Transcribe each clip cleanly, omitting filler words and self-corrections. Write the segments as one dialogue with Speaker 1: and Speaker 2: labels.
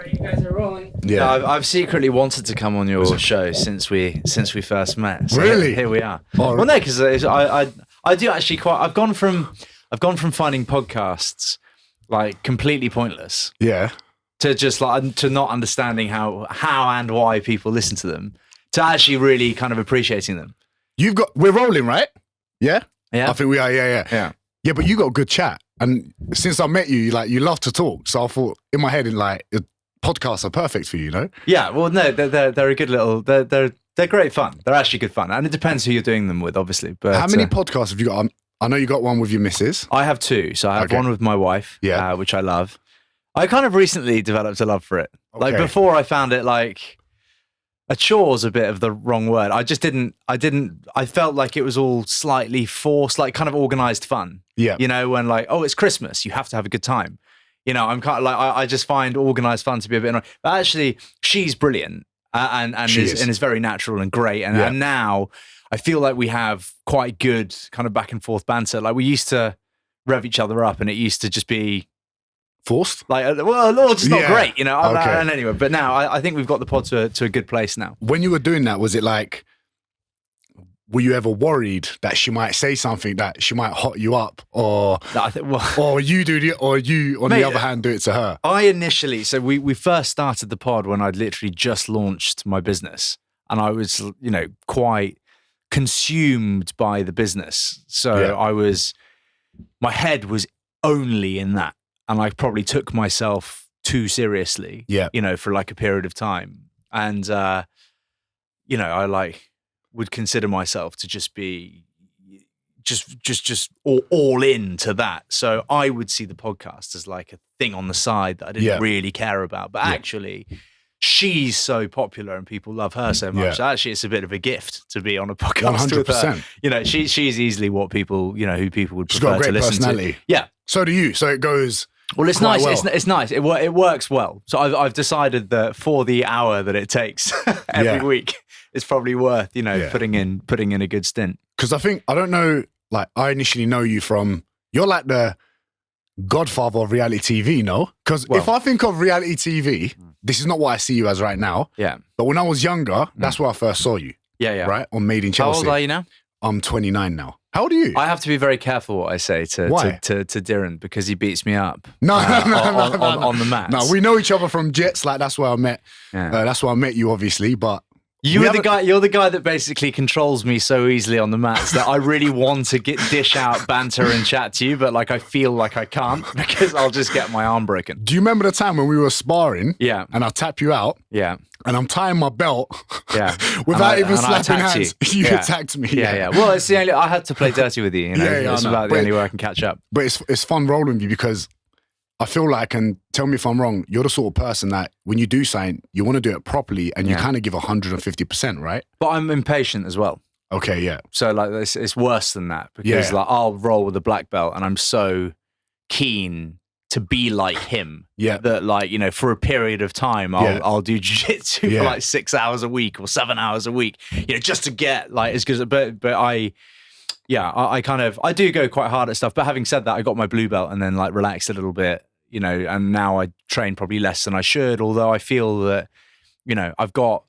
Speaker 1: You guys are rolling.
Speaker 2: Yeah.
Speaker 3: No, I've secretly wanted to come on your show since we first met. So
Speaker 2: Really?
Speaker 3: Here we are.
Speaker 2: Oh.
Speaker 3: Well, no, because I do actually quite. I've gone from finding podcasts like completely pointless
Speaker 2: Yeah.
Speaker 3: to just like to not understanding how and why people listen to them to actually really kind of appreciating them.
Speaker 2: We're rolling, right? Yeah?
Speaker 3: Yeah.
Speaker 2: I think we are, yeah.
Speaker 3: Yeah.
Speaker 2: Yeah, but you got a good chat. And since I met you, you love to talk. So I thought in my head, podcasts are perfect for you, know?
Speaker 3: Yeah. Well, no, they're a good little. They're great fun. They're actually good fun, and it depends who you're doing them with, obviously. But
Speaker 2: How many podcasts have you got on? I know you got one with your missus.
Speaker 3: I have two. So I have
Speaker 2: Okay.
Speaker 3: one with my wife,
Speaker 2: Yeah.
Speaker 3: which I love. I kind of recently developed a love for it. Like
Speaker 2: Okay.
Speaker 3: before, I found it like a chore's a bit of the wrong word. I felt like it was all slightly forced, like kind of organized fun.
Speaker 2: Yeah.
Speaker 3: You know, when like, oh, it's Christmas, you have to have a good time. You know, I'm kind of like, I just find organized fun to be a bit annoying. But actually, she's brilliant and
Speaker 2: She
Speaker 3: is very natural and great. And,
Speaker 2: Yeah.
Speaker 3: and now I feel like we have quite good kind of back and forth banter. Like we used to rev each other up and it used to just be
Speaker 2: Forced?
Speaker 3: like, well, just not
Speaker 2: Yeah.
Speaker 3: great, you know.
Speaker 2: Okay.
Speaker 3: And anyway, but now I think we've got the pod to a good place now.
Speaker 2: When you were doing that, was it like, were you ever worried that she might say something that she might hot you up, or
Speaker 3: I think, well,
Speaker 2: or you on
Speaker 3: Mate,
Speaker 2: the other hand do it to her?
Speaker 3: I initially, so we first started the pod when I'd literally just launched my business, and I was, you know, quite consumed by the business. So
Speaker 2: Yeah.
Speaker 3: my head was only in that, and I probably took myself too seriously.
Speaker 2: Yeah.
Speaker 3: You know, for like a period of time, and you know, I would consider myself to just be just all into that. So I would see the podcast as like a thing on the side that I didn't
Speaker 2: Yeah.
Speaker 3: really care about. But
Speaker 2: Yeah.
Speaker 3: actually, she's so popular and people love her so much.
Speaker 2: Yeah.
Speaker 3: So actually, it's a bit of a gift to be on a podcast with her.
Speaker 2: 100%.
Speaker 3: You know, she's easily what people, you know, who people would
Speaker 2: She's got
Speaker 3: prefer
Speaker 2: a great
Speaker 3: to listen
Speaker 2: personality.
Speaker 3: to. Yeah.
Speaker 2: So do you. So it goes.
Speaker 3: Well, it's
Speaker 2: quite
Speaker 3: nice.
Speaker 2: well.
Speaker 3: It's nice. It works well. So I've decided that for the hour that it takes every
Speaker 2: Yeah.
Speaker 3: week, it's probably worth, you know,
Speaker 2: Yeah.
Speaker 3: putting in a good stint.
Speaker 2: Because I don't know, like, I initially know you from, you're like the godfather of reality TV, no? Because
Speaker 3: Well-
Speaker 2: if I think of reality TV, this is not what I see you as right now.
Speaker 3: Yeah.
Speaker 2: But when I was younger, that's where I first saw you,
Speaker 3: Yeah.
Speaker 2: right? On Made in
Speaker 3: How
Speaker 2: Chelsea.
Speaker 3: old are you now?
Speaker 2: I'm 29 now. How old are you?
Speaker 3: I have to be very careful what I say to
Speaker 2: Why?
Speaker 3: to Diren because he beats me up.
Speaker 2: No,
Speaker 3: on the mats.
Speaker 2: No, we know each other from Jets. Like, that's where I met.
Speaker 3: Yeah.
Speaker 2: That's where I met you, obviously. But
Speaker 3: You're
Speaker 2: we
Speaker 3: the
Speaker 2: haven't-
Speaker 3: guy. You're the guy that basically controls me so easily on the mats that I really want to dish out banter and chat to you, but like I feel like I can't because I'll just get my arm broken.
Speaker 2: do you remember the time when we were sparring?
Speaker 3: Yeah.
Speaker 2: And I tap you out,
Speaker 3: Yeah.
Speaker 2: and I'm tying my belt.
Speaker 3: Yeah.
Speaker 2: Without
Speaker 3: And
Speaker 2: even
Speaker 3: and
Speaker 2: slapping
Speaker 3: attacked
Speaker 2: hands,
Speaker 3: You,
Speaker 2: you
Speaker 3: Yeah.
Speaker 2: attacked me.
Speaker 3: Yeah. Well, it's the only. I had to play dirty with you. You know,
Speaker 2: Yeah,
Speaker 3: it's
Speaker 2: I know.
Speaker 3: about the
Speaker 2: But-
Speaker 3: only way I can catch up.
Speaker 2: But it's fun rolling with you because I feel like, and tell me if I'm wrong, you're the sort of person that when you do something, you want to do it properly and you
Speaker 3: Yeah.
Speaker 2: kind of give 150%, right?
Speaker 3: But I'm impatient as well.
Speaker 2: Okay, yeah.
Speaker 3: So like it's worse than that because
Speaker 2: Yeah.
Speaker 3: like I'll roll with a black belt and I'm so keen to be like him
Speaker 2: Yeah.
Speaker 3: that like, you know, for a period of time
Speaker 2: Yeah.
Speaker 3: I'll do jiu-jitsu
Speaker 2: Yeah.
Speaker 3: for like 6 hours a week or 7 hours a week, you know, just to get like as good. But I kind of I do go quite hard at stuff. But having said that, I got my blue belt and then like relaxed a little bit, you know, and now I train probably less than I should. Although I feel that, you know, I've got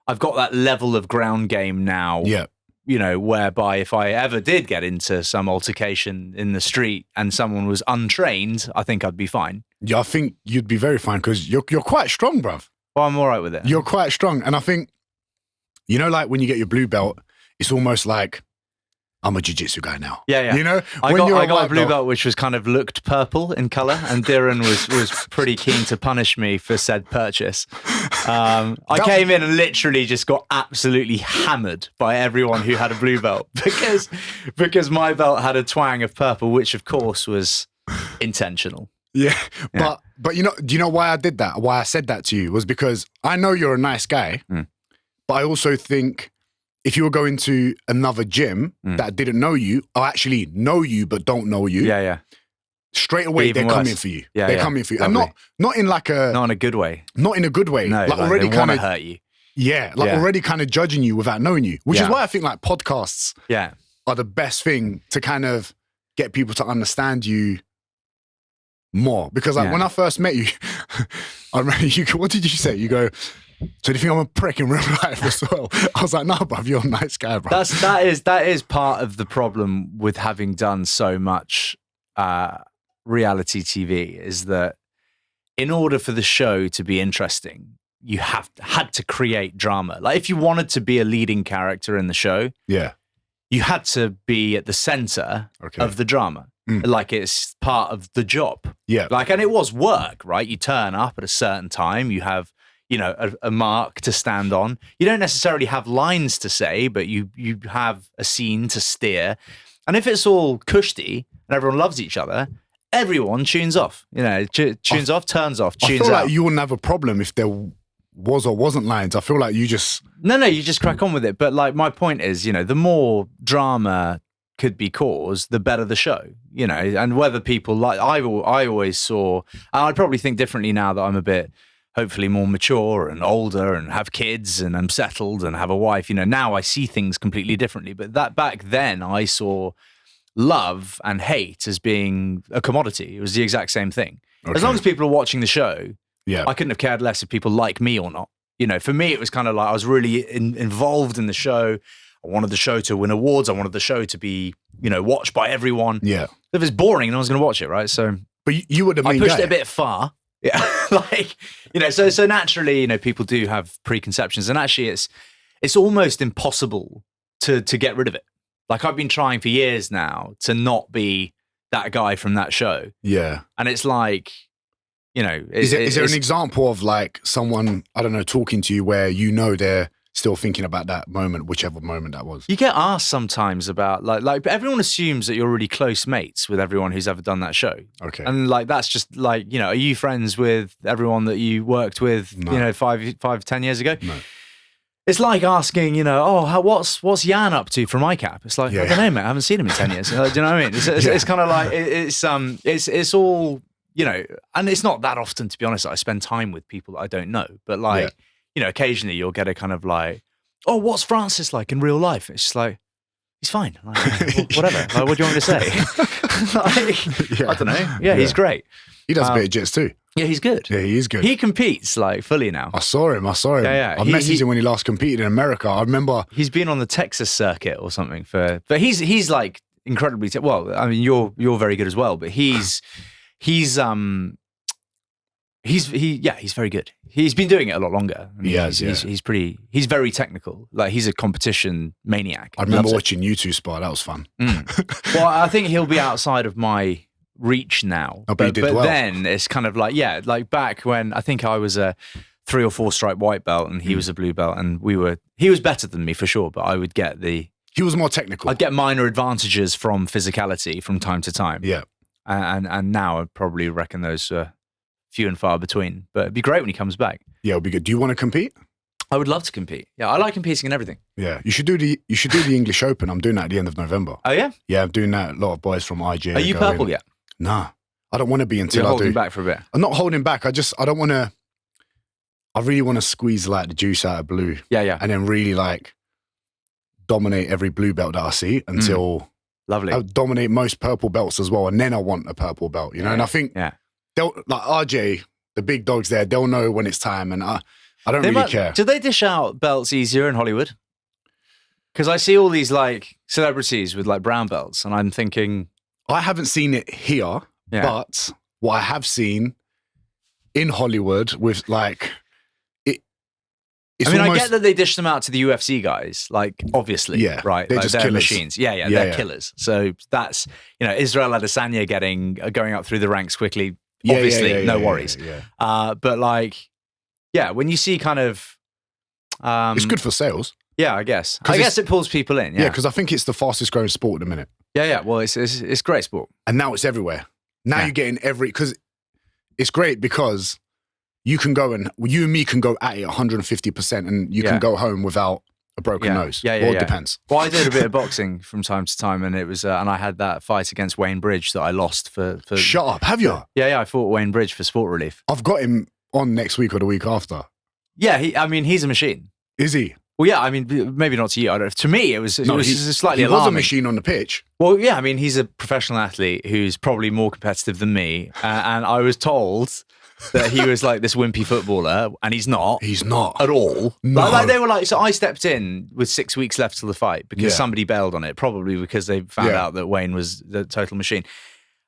Speaker 3: that level of ground game now.
Speaker 2: Yeah.
Speaker 3: You know, whereby if I ever did get into some altercation in the street and someone was untrained, I think I'd be fine.
Speaker 2: Yeah, I think you'd be very fine because you're quite strong, bruv.
Speaker 3: Well, I'm all right with it.
Speaker 2: You're quite strong. And I think, you know, like when you get your blue belt, it's almost like, I'm a jiu-jitsu guy now.
Speaker 3: Yeah.
Speaker 2: You know?
Speaker 3: I
Speaker 2: When you're
Speaker 3: got a
Speaker 2: white
Speaker 3: blue belt which was kind of looked purple in colour, and Diren was pretty keen to punish me for said purchase. I came in and literally just got absolutely hammered by everyone who had a blue belt because my belt had a twang of purple, which of course was intentional.
Speaker 2: Yeah.
Speaker 3: Yeah.
Speaker 2: But you know, do you know why I did that? Why I said that to you was because I know you're a nice guy, but I also think if you were going to another gym that didn't know you, or actually know you but don't know you,
Speaker 3: Yeah.
Speaker 2: straight away
Speaker 3: Even
Speaker 2: they're
Speaker 3: worse.
Speaker 2: coming for you.
Speaker 3: Yeah,
Speaker 2: they're
Speaker 3: yeah.
Speaker 2: coming for you.
Speaker 3: Lovely.
Speaker 2: And not in like a
Speaker 3: Not in a good way.
Speaker 2: not in a good way.
Speaker 3: No,
Speaker 2: like
Speaker 3: like
Speaker 2: already
Speaker 3: they
Speaker 2: kind
Speaker 3: want to
Speaker 2: of
Speaker 3: hurt you.
Speaker 2: yeah, like
Speaker 3: Yeah.
Speaker 2: already kind of judging you without knowing you. Which is
Speaker 3: Yeah.
Speaker 2: why I think like podcasts
Speaker 3: Yeah.
Speaker 2: are the best thing to kind of get people to understand you more because like,
Speaker 3: Yeah.
Speaker 2: when I first met you, I remember you. What did you say? You go, so do you think I'm a prick in real life as well? I was like, no, bruv, you're a nice guy, bro.
Speaker 3: That is part of the problem with having done so much reality TV is that in order for the show to be interesting, you had to create drama. Like if you wanted to be a leading character in the show,
Speaker 2: Yeah.
Speaker 3: you had to be at the center
Speaker 2: Okay.
Speaker 3: of the drama. Like it's part of the job.
Speaker 2: Yeah.
Speaker 3: Like, and it was work, right? You turn up at a certain time, you have, you know, a mark to stand on. You don't necessarily have lines to say, but you have a scene to steer. And if it's all cushy and everyone loves each other, everyone tunes off. You know, tunes off, turns off, tunes
Speaker 2: I feel
Speaker 3: out.
Speaker 2: like you wouldn't have a problem if there was or wasn't lines. I feel like you just...
Speaker 3: No, you just crack on with it. But like my point is, you know, the more drama could be caused, the better the show, you know, and whether people like, I always saw, and I probably think differently now that I'm a bit, hopefully more mature and older and have kids and I'm settled and have a wife, you know, now I see things completely differently. But that back then I saw love and hate as being a commodity. It was the exact same thing.
Speaker 2: Okay.
Speaker 3: As long as people are watching the show,
Speaker 2: Yeah.
Speaker 3: I couldn't have cared less if people like me or not. You know, for me, it was kind of like I was really involved in the show. I wanted the show to win awards. I wanted the show to be, you know, watched by everyone.
Speaker 2: Yeah.
Speaker 3: If it's boring, no one's going to watch it, right? So
Speaker 2: But you were the
Speaker 3: I
Speaker 2: main
Speaker 3: pushed
Speaker 2: guy.
Speaker 3: it a bit far. Yeah, like, you know, so naturally, you know, people do have preconceptions, and actually, it's almost impossible to get rid of it. Like I've been trying for years now to not be that guy from that show,
Speaker 2: Yeah.
Speaker 3: and it's like, you know,
Speaker 2: Is there an example of like someone, I don't know, talking to you where you know they're still thinking about that moment, whichever moment that was?
Speaker 3: You get asked sometimes about like everyone assumes that you're really close mates with everyone who's ever done that show.
Speaker 2: Okay.
Speaker 3: And like that's just like, you know, are you friends with everyone that you worked with,
Speaker 2: No.
Speaker 3: you know, 10 years ago?
Speaker 2: No.
Speaker 3: It's like asking, you know, oh, what's Jan up to from ICAP? It's like,
Speaker 2: Yeah.
Speaker 3: I don't know, mate. I haven't seen him in 10 years. Do you know what I mean? It's kind of like it's all, you know, and it's not that often, to be honest, that I spend time with people that I don't know. But like,
Speaker 2: Yeah.
Speaker 3: you know, occasionally you'll get a kind of like, oh, what's Francis like in real life? It's just like, he's fine. Like, whatever. Like, what do you want me to say? Like,
Speaker 2: Yeah.
Speaker 3: I don't know. Yeah, he's great.
Speaker 2: He does a bit of jits too.
Speaker 3: Yeah, he's good.
Speaker 2: Yeah, he is good.
Speaker 3: He competes like fully now.
Speaker 2: I saw him.
Speaker 3: Yeah.
Speaker 2: I messaged him when he last competed in America. I remember.
Speaker 3: He's been on the Texas circuit or something but he's like incredibly well. I mean, you're very good as well, but he's very good. He's been doing it a lot longer. I mean,
Speaker 2: He has,
Speaker 3: he's very technical. Like he's a competition maniac.
Speaker 2: I remember
Speaker 3: Loves it.
Speaker 2: watching you two spar. That was fun.
Speaker 3: Well, I think he'll be outside of my reach now.
Speaker 2: Oh, but he did well.
Speaker 3: Then it's kind of like, yeah, like back when I think I was a 3 or 4 stripe white belt and he was a blue belt, and he was better than me for sure, but I would get
Speaker 2: He was more technical.
Speaker 3: I'd get minor advantages from physicality from time to time.
Speaker 2: Yeah.
Speaker 3: And now I probably reckon those are few and far between. But it'd be great when he comes back.
Speaker 2: Yeah, it'll be good. Do you want to compete?
Speaker 3: I would love to compete. Yeah, I like competing in everything.
Speaker 2: Yeah. You should do the English Open. I'm doing that at the end of November.
Speaker 3: Oh yeah?
Speaker 2: Yeah, I'm doing that. A lot of boys from IG.
Speaker 3: Are you
Speaker 2: going.
Speaker 3: purple yet?
Speaker 2: Nah. I don't want to be until
Speaker 3: You're
Speaker 2: I
Speaker 3: holding
Speaker 2: do.
Speaker 3: back for a bit.
Speaker 2: I'm not holding back. I don't want to. I really want to squeeze like the juice out of blue.
Speaker 3: Yeah.
Speaker 2: And then really like dominate every blue belt that I see until
Speaker 3: Lovely.
Speaker 2: I dominate most purple belts as well. And then I want a purple belt, you know? And I think they'll, like RJ, the big dogs there, they'll know when it's time. And I don't really care.
Speaker 3: Do they dish out belts easier in Hollywood? Because I see all these like celebrities with like brown belts, and I'm thinking,
Speaker 2: I haven't seen it here, but what I have seen in Hollywood with like,
Speaker 3: I mean, I get that they dish them out to the UFC guys, like obviously, right?
Speaker 2: They're
Speaker 3: like,
Speaker 2: just
Speaker 3: they're
Speaker 2: killers.
Speaker 3: machines. Yeah, they're killers. So that's, you know, Israel Adesanya going up through the ranks quickly. Obviously, no worries. But like, yeah, when you see kind of,
Speaker 2: it's good for sales.
Speaker 3: Yeah, I guess. I guess it pulls people in.
Speaker 2: Yeah, because I think it's the fastest growing sport at the minute.
Speaker 3: Yeah. Well, it's great sport,
Speaker 2: and now it's everywhere. Now you're getting because it's great because you and me can go at it 150%, and you can go home without a broken nose.
Speaker 3: Yeah.
Speaker 2: Well, it depends.
Speaker 3: Well, I did a bit of boxing from time to time, and it was, and I had that fight against Wayne Bridge that I lost for.
Speaker 2: Shut up! Have you?
Speaker 3: Yeah. I fought Wayne Bridge for Sport Relief.
Speaker 2: I've got him on next week or the week after.
Speaker 3: Yeah, he's a machine.
Speaker 2: Is he?
Speaker 3: Well, yeah, I mean, maybe not to you. I don't know. To me, it was slightly
Speaker 2: he
Speaker 3: alarming.
Speaker 2: was a machine on the pitch.
Speaker 3: Well, yeah, I mean, he's a professional athlete who's probably more competitive than me. And I was told that he was like this wimpy footballer, and he's not.
Speaker 2: He's not.
Speaker 3: At all.
Speaker 2: No.
Speaker 3: Like they were like, so I stepped in with 6 weeks left till the fight because
Speaker 2: Yeah.
Speaker 3: somebody bailed on it, probably because they found
Speaker 2: Yeah.
Speaker 3: out that Wayne was the total machine.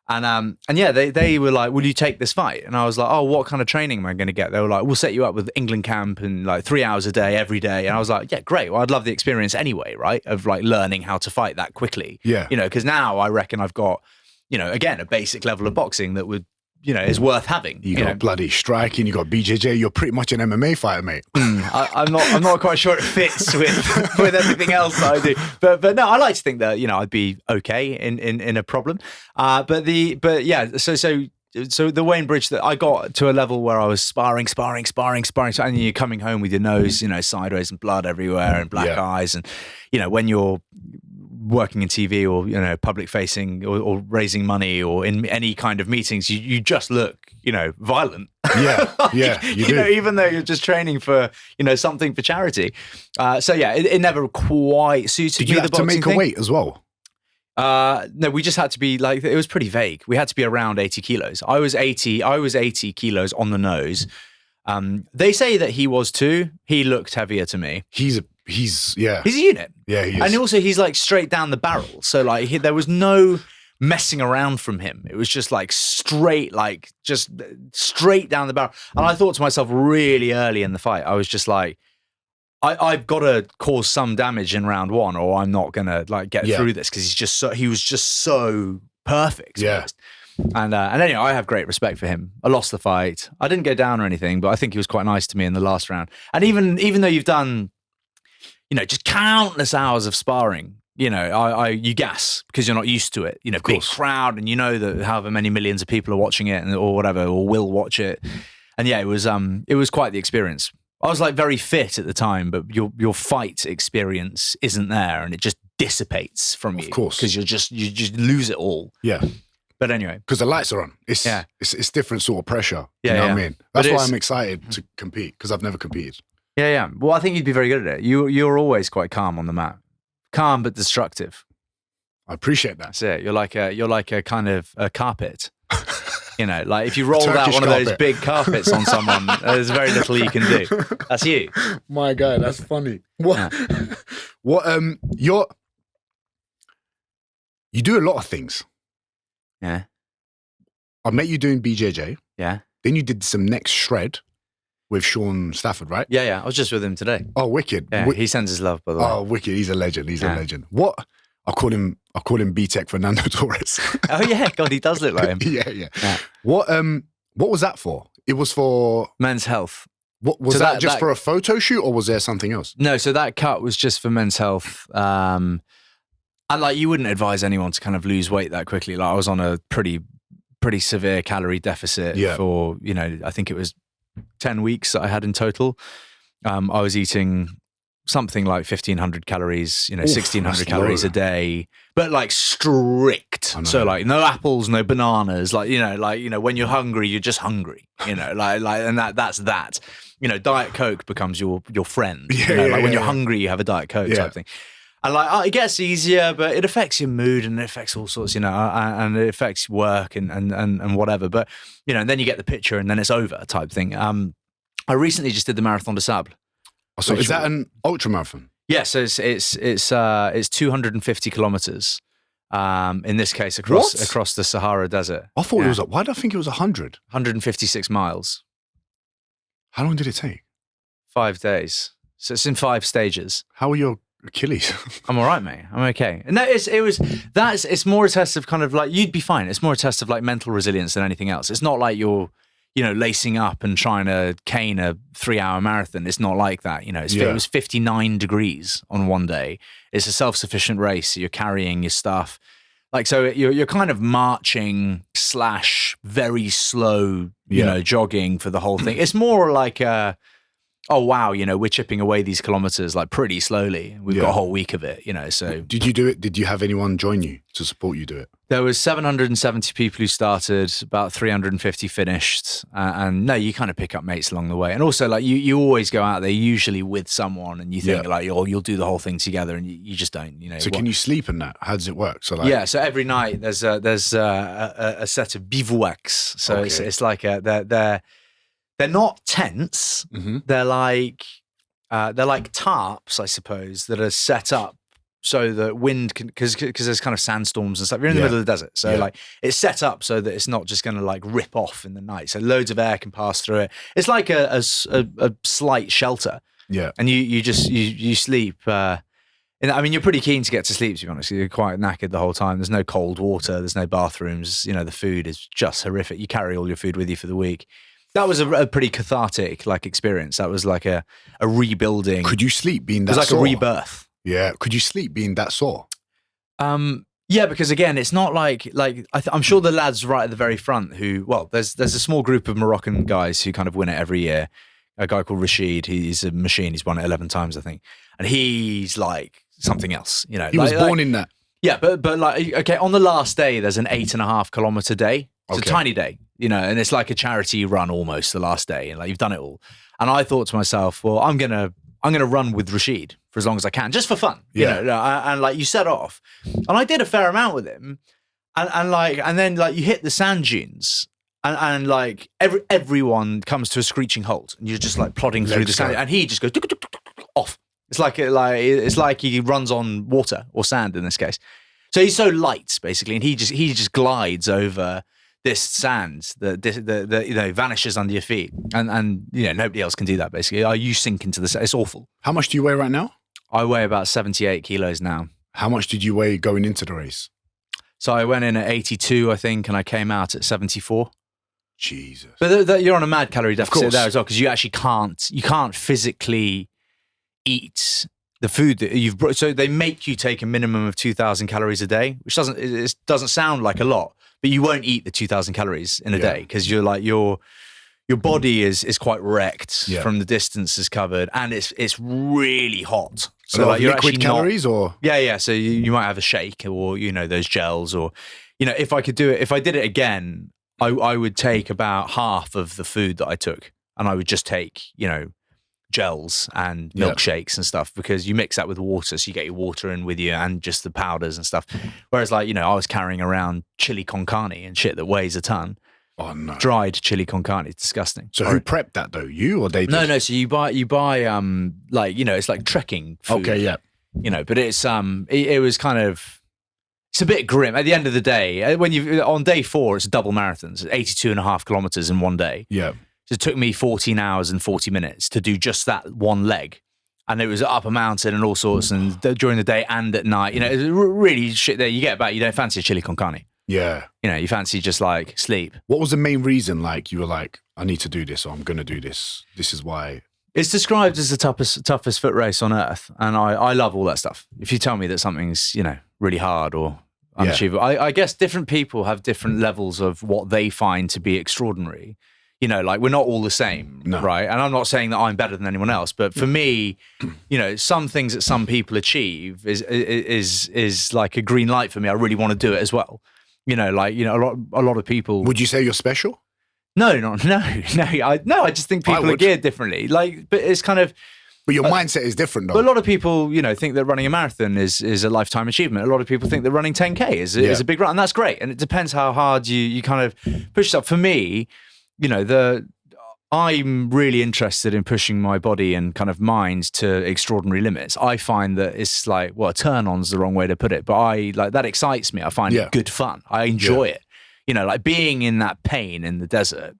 Speaker 3: And yeah, they were like, will you take this fight? And I was like, oh, what kind of training am I going to get? They were like, we'll set you up with England camp and like 3 hours a day, every day. And I was like, yeah, great. Well, I'd love the experience anyway, right? Of like learning how to fight that quickly.
Speaker 2: Yeah.
Speaker 3: You know, because now I reckon I've got, you know, again, a basic level of boxing that would, you know, is worth having.
Speaker 2: You got bloody striking, you got BJJ, you're pretty much an MMA fighter, mate.
Speaker 3: I'm not quite sure it fits with everything else that I do. But no, I like to think that, you know, I'd be okay in a problem. But yeah, so the Wayne Bridge, that I got to a level where I was sparring, and you're coming home with your nose, you know, sideways and blood everywhere and black eyes. And, you know, when you're working in TV or, you know, public facing or raising money or in any kind of meetings, you just look, you know, violent.
Speaker 2: Yeah,
Speaker 3: Like,
Speaker 2: yeah, you do.
Speaker 3: know, even though you're just training for, you know, something for charity. So yeah, it never quite suited
Speaker 2: Did
Speaker 3: me.
Speaker 2: you have
Speaker 3: the
Speaker 2: to
Speaker 3: boxing
Speaker 2: make a
Speaker 3: thing.
Speaker 2: weight as well?
Speaker 3: No, we just had to be like, it was pretty vague. We had to be around 80 kilos. I was 80 kilos on the nose. They say that he was too. He looked heavier to me.
Speaker 2: He's yeah.
Speaker 3: He's a unit.
Speaker 2: Yeah, he is.
Speaker 3: And also he's like straight down the barrel. So like there was no messing around from him. It was just like straight down the barrel. And I thought to myself really early in the fight, I was just like, I've got to cause some damage in round one, or I'm not gonna like get through this, because he was just so perfect.
Speaker 2: Yeah.
Speaker 3: And anyway, I have great respect for him. I lost the fight. I didn't go down or anything, but I think he was quite nice to me in the last round. And even though you've done, you know, just countless hours of sparring, you know, you gas because you're not used to it. You know, big crowd, and you know that however many millions of people are watching it or whatever, or will watch it. And yeah, it was quite the experience. I was like very fit at the time, but your fight experience isn't there, and it just dissipates from you.
Speaker 2: Of course,
Speaker 3: because you just lose it all.
Speaker 2: Yeah.
Speaker 3: But anyway,
Speaker 2: because the lights are on, it's different sort of pressure.
Speaker 3: Yeah,
Speaker 2: you know
Speaker 3: yeah.
Speaker 2: what I mean? That's why I'm excited to compete, because I've never competed.
Speaker 3: Yeah. Well, I think you'd be very good at it. You're always quite calm on the mat, calm but destructive.
Speaker 2: I appreciate that.
Speaker 3: That's it. You're like a kind of a carpet. You know, like if you rolled out
Speaker 2: Turkish
Speaker 3: one of those
Speaker 2: carpet.
Speaker 3: big carpets on someone, there's very little you can do. That's you.
Speaker 2: My guy, that's funny. What?
Speaker 3: Yeah.
Speaker 2: What? You do a lot of things.
Speaker 3: Yeah.
Speaker 2: I met you doing BJJ.
Speaker 3: Yeah.
Speaker 2: Then you did some next shred with Sean Stafford, right?
Speaker 3: Yeah. I was just with him today.
Speaker 2: Oh, wicked.
Speaker 3: Yeah, he sends his love, by the way.
Speaker 2: Oh, wicked. He's a legend. He's a legend. What? I call him B-Tech Fernando Torres.
Speaker 3: Oh yeah, God, he does look like him.
Speaker 2: Yeah. What was that for? It was for
Speaker 3: Men's health.
Speaker 2: what was
Speaker 3: So
Speaker 2: that,
Speaker 3: that-
Speaker 2: just
Speaker 3: that-
Speaker 2: for a photo shoot, or was there something else?
Speaker 3: No, so that cut was just for men's health. And like, you wouldn't advise anyone to kind of lose weight that quickly. Like, I was on a pretty severe calorie deficit for, you know, I think it was 10 weeks that I had in total. I was eating something like 1,500 calories, you know, 1,600 calories
Speaker 2: low.
Speaker 3: a day, but like strict. So like no apples, no bananas, like, you know, when you're hungry, you're just hungry, you know, like, and that's that, you know, Diet Coke becomes your friend. You know, like when you're hungry, you have a Diet Coke type thing. And like, it gets easier, but it affects your mood and it affects all sorts, you know, and it affects work and whatever. But, you know, and then you get the picture and then it's over type thing. I recently just did the Marathon des Sables.
Speaker 2: So is that an ultra marathon?
Speaker 3: Yeah, so it's 250 kilometers. In this case, across the Sahara Desert.
Speaker 2: I thought it was. Why did I think it was 100?
Speaker 3: 156 miles.
Speaker 2: How long did it take?
Speaker 3: 5 days. So it's in 5 stages.
Speaker 2: How are your Achilles?
Speaker 3: I'm all right, mate. I'm okay. And it's more a test of kind of like, you'd be fine. It's more a test of like mental resilience than anything else. It's not like you're, you know, lacing up and trying to cane a 3-hour marathon. It's not like that. You know, it was 59 degrees on one day. It's a self-sufficient race. So you're carrying your stuff. Like, so you're kind of marching / very slow, you know, jogging for the whole thing. It's more like oh wow, we're chipping away these kilometers like pretty slowly. We've got a whole week of it, so.
Speaker 2: Did you do it? Did you have anyone join you to support you do it?
Speaker 3: There was 770 people who started, about 350 finished. And no, you kind of pick up mates along the way. And also like you always go out there usually with someone and you think like, you'll do the whole thing together and you just don't,
Speaker 2: So can you sleep in that? How does it work? So like,
Speaker 3: yeah. So every night there's a set of bivouacs. So it's like they're not tents.
Speaker 2: Mm-hmm.
Speaker 3: They're like tarps, I suppose, that are set up so that wind can, because there's kind of sandstorms and stuff. You're in the middle of the desert, so like it's set up so that it's not just going to like rip off in the night. So loads of air can pass through it. It's like a slight shelter.
Speaker 2: Yeah,
Speaker 3: and you sleep. You're pretty keen to get to sleep, to be honest. You're quite knackered the whole time. There's no cold water. There's no bathrooms. The food is just horrific. You carry all your food with you for the week. That was a pretty cathartic like experience. That was like a rebuilding.
Speaker 2: Could you sleep being that?
Speaker 3: It was like
Speaker 2: sore?
Speaker 3: a rebirth.
Speaker 2: Yeah. Could you sleep being that sore?
Speaker 3: Yeah, because again, it's not like I'm sure the lads right at the very front there's a small group of Moroccan guys who kind of win it every year. A guy called Rashid, he's a machine. He's won it 11 times, I think, and he's like something else.
Speaker 2: He was born in that.
Speaker 3: Yeah, but like okay, on the last day, there's an 8.5 kilometer day. It's a tiny day, and it's like a charity run almost the last day, and like you've done it all. And I thought to myself, well, I'm gonna run with Rashid for as long as I can, just for fun, and like you set off, and I did a fair amount with him, and then like you hit the sand dunes, and like everyone comes to a screeching halt, and you're just like plodding through the sand, and he just goes off. It's like he runs on water or sand in this case. So he's so light basically, and he just glides over this sand that vanishes under your feet, and nobody else can do that basically. You sink into the sand. It's awful.
Speaker 2: How much do you weigh right now?
Speaker 3: I weigh about 78 kilos now.
Speaker 2: How much did you weigh going into the race?
Speaker 3: So I went in at 82, I think, and I came out at 74.
Speaker 2: Jesus.
Speaker 3: But you're on a mad calorie deficit there as well, because you actually can't physically eat the food that you've brought. So they make you take a minimum of 2,000 calories a day, which doesn't sound like a lot, but you won't eat the 2,000 calories in a day, because you're like your body is quite wrecked from the distances covered, and it's really hot. So like you're
Speaker 2: liquid calories or
Speaker 3: so you might have a shake or those gels, or if I did it again, I would take about half of the food that I took, and I would just take gels and milkshakes and stuff, because you mix that with water, so you get your water in with you and just the powders and stuff. Whereas I was carrying around chili con carne and shit that weighs a ton.
Speaker 2: Oh no!
Speaker 3: Dried chili con carne. It's disgusting.
Speaker 2: So who prepped that though? You or they did?
Speaker 3: No. So you buy it's like trekking food.
Speaker 2: Okay, yeah.
Speaker 3: But it's it was kind of, it's a bit grim at the end of the day. When on day 4, it's a double marathon. It's 82.5 kilometers in one day.
Speaker 2: Yeah.
Speaker 3: So it took me 14 hours and 40 minutes to do just that one leg. And it was up a mountain and all sorts, and during the day and at night. It was really shit there. You get back, you don't fancy a chili con carne.
Speaker 2: Yeah.
Speaker 3: You fancy just like sleep.
Speaker 2: What was the main reason? Like you were like, I need to do this, or I'm going to do this. This is why.
Speaker 3: It's described as the toughest foot race on earth. And I love all that stuff. If you tell me that something's, really hard or unachievable, I guess different people have different levels of what they find to be extraordinary. Like we're not all the same, right? And I'm not saying that I'm better than anyone else, but for me, some things that some people achieve is like a green light for me. I really want to do it as well. A lot of people.
Speaker 2: Would you say you're special?
Speaker 3: No. I just think people are geared differently. But it's kind of.
Speaker 2: But your mindset is different, though.
Speaker 3: But a lot of people, think that running a marathon is a lifetime achievement. A lot of people think that running 10K is a big run, and that's great. And it depends how hard you kind of push yourself. For me, I'm really interested in pushing my body and kind of mind to extraordinary limits. I find that it's like, well, turn on's the wrong way to put it, but that excites me. I find it good fun. I enjoy it. Like being in that pain in the desert.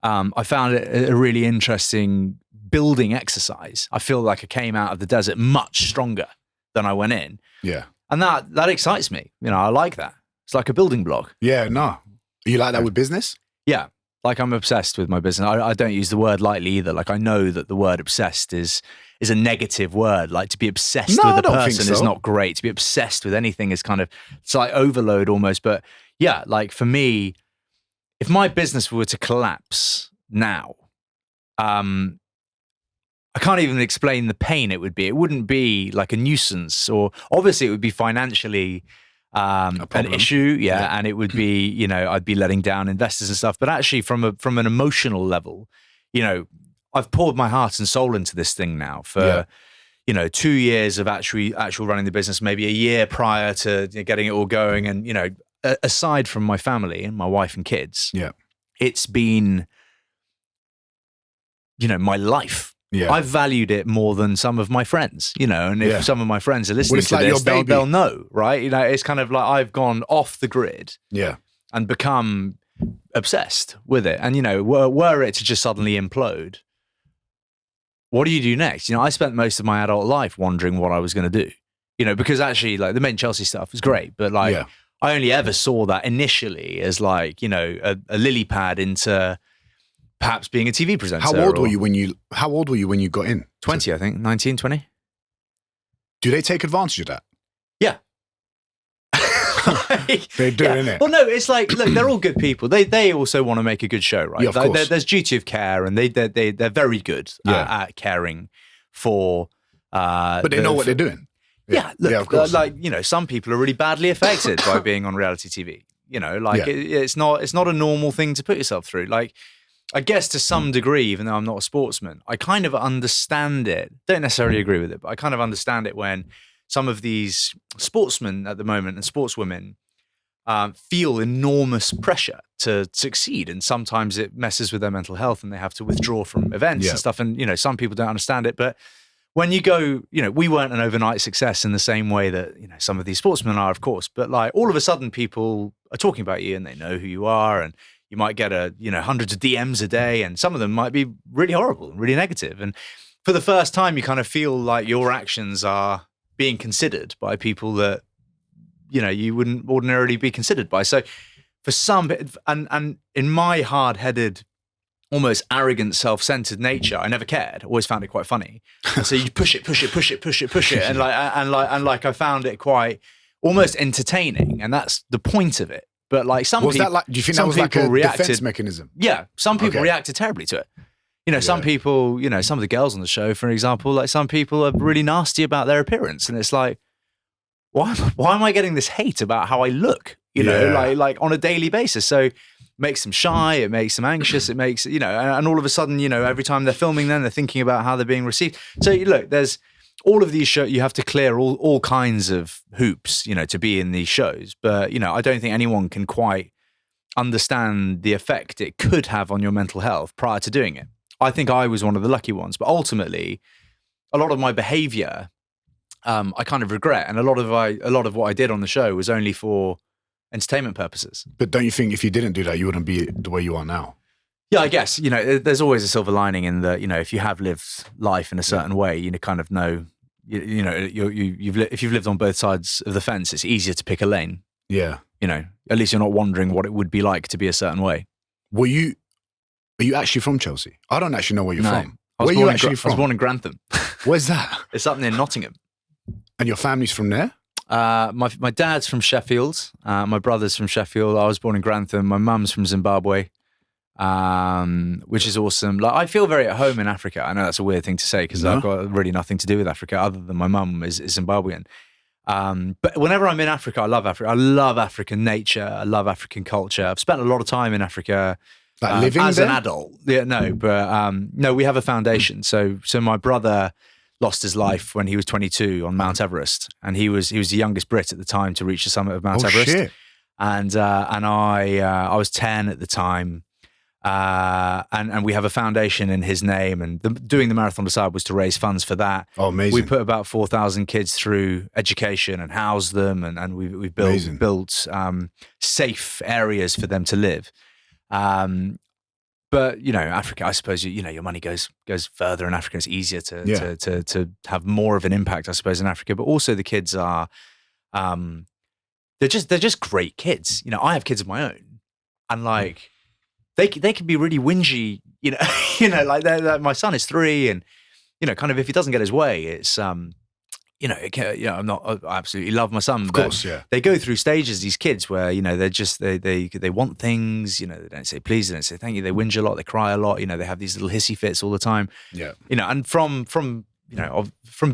Speaker 3: I found it a really interesting building exercise. I feel like I came out of the desert much stronger than I went in.
Speaker 2: Yeah.
Speaker 3: And that excites me. I like that. It's like a building block.
Speaker 2: Yeah, no. You like that with business?
Speaker 3: Yeah. Like I'm obsessed with my business. I don't use the word lightly either. Like I know that the word obsessed is a negative word. Like to be obsessed with a person is not great. To be obsessed with anything is kind of, it's like overload almost. But yeah, like for me, if my business were to collapse now, I can't even explain the pain it would be. It wouldn't be like a nuisance, or obviously it would be financially an issue, and it would be, you know, I'd be letting down investors and stuff. But actually, from an emotional level, you know, I've poured my heart and soul into this thing now for, you know, 2 years of actual running the business, maybe a year prior to getting it all going, and you know, aside from my family and my wife and kids, it's been, you know, my life. I've valued it more than some of my friends, you know, and if some of my friends are listening to this, they'll know, right? You know, it's kind of like I've gone off the grid and become obsessed with it. And, you know, were it to just suddenly implode, what do you do next? You know, I spent most of my adult life wondering what I was going to do, you know, because actually like the main Chelsea stuff was great, but like I only ever saw that initially as like, you know, a lily pad into perhaps being a TV presenter.
Speaker 2: How old were you when you got in?
Speaker 3: 20, I think. 19, 20.
Speaker 2: Do they take advantage of that?
Speaker 3: Yeah.
Speaker 2: They do, innit?
Speaker 3: Well, no, it's like, look, they're all good people. They also want to make a good show, right?
Speaker 2: Yeah, of course.
Speaker 3: There's duty of care, and they're very good at caring for.
Speaker 2: But they know what they're doing.
Speaker 3: Yeah, look,
Speaker 2: of course.
Speaker 3: like, you know, some people are really badly affected by being on reality TV. You know, like it's not a normal thing to put yourself through. Like, I guess to some degree, even though I'm not a sportsman, I kind of understand it. Don't necessarily agree with it, but I kind of understand it when some of these sportsmen at the moment and sportswomen feel enormous pressure to succeed. And sometimes it messes with their mental health and they have to withdraw from events and stuff. And, you know, some people don't understand it. But when you go, you know, we weren't an overnight success in the same way that, you know, some of these sportsmen are, of course. But like all of a sudden people are talking about you and they know who you are, and you might get hundreds of DMs a day, and some of them might be really horrible and really negative. And for the first time, you kind of feel like your actions are being considered by people that, you know, you wouldn't ordinarily be considered by. So for some, and in my hard-headed, almost arrogant, self-centered nature, I never cared. Always found it quite funny. And so you push it, and like I found it quite almost entertaining, and that's the point of it. But like some people,
Speaker 2: do you think that was like a defense mechanism?
Speaker 3: Yeah, some people reacted terribly to it. You know, some people, you know, some of the girls on the show, for example, like some people are really nasty about their appearance, and it's like, why am I getting this hate about how I look? You know, like on a daily basis. So it makes them shy, it makes them anxious, it makes, you know, and all of a sudden, you know, every time they're filming, then they're thinking about how they're being received. So look, there's all of these shows, you have to clear all kinds of hoops, you know, to be in these shows. But, you know, I don't think anyone can quite understand the effect it could have on your mental health prior to doing it. I think I was one of the lucky ones, but ultimately, a lot of my behavior, I kind of regret, and a lot of what I did on the show was only for entertainment purposes.
Speaker 2: But don't you think if you didn't do that, you wouldn't be the way you are now?
Speaker 3: Yeah, I guess, you know, there's always a silver lining in that, you know, if you have lived life in a certain way, you kind of know, you know, if you've lived on both sides of the fence, it's easier to pick a lane.
Speaker 2: Yeah.
Speaker 3: You know, at least you're not wondering what it would be like to be a certain way.
Speaker 2: Are you actually from Chelsea? I don't actually know where you're from. Where are you actually from?
Speaker 3: I was born in Grantham.
Speaker 2: Where's that?
Speaker 3: It's up near Nottingham.
Speaker 2: And your family's from there?
Speaker 3: My dad's from Sheffield. My brother's from Sheffield. I was born in Grantham. My mum's from Zimbabwe, which is awesome. Like, I feel very at home in Africa. I know that's a weird thing to say because I've got really nothing to do with Africa other than my mum is Zimbabwean. But whenever I'm in Africa, I love Africa. I love African nature. I love African culture. I've spent a lot of time in Africa.
Speaker 2: Like living
Speaker 3: as
Speaker 2: there?
Speaker 3: an adult. Yeah, no, but no, we have a foundation. So my brother lost his life when he was 22 on Mount Everest, and he was the youngest Brit at the time to reach the summit of Mount Everest.
Speaker 2: Shit.
Speaker 3: And I was 10 at the time, and we have a foundation in his name. And doing the Marathon des Sables was to raise funds for that.
Speaker 2: Oh, amazing!
Speaker 3: We put about 4,000 kids through education and housed them, and we've built safe areas for them to live. But you know, Africa, I suppose you know your money goes further in Africa. It's easier to have more of an impact, I suppose, in Africa. But also the kids are, they're just great kids. You know, I have kids of my own, and like they can be really whingy. You know, like my son is 3, and you know, kind of if he doesn't get his way, it's I'm not. I absolutely love my son.
Speaker 2: Of course, yeah.
Speaker 3: They go through stages. These kids where they're just they want things. They don't say please. They don't say thank you. They whinge a lot. They cry a lot. They have these little hissy fits all the time.
Speaker 2: Yeah.
Speaker 3: And from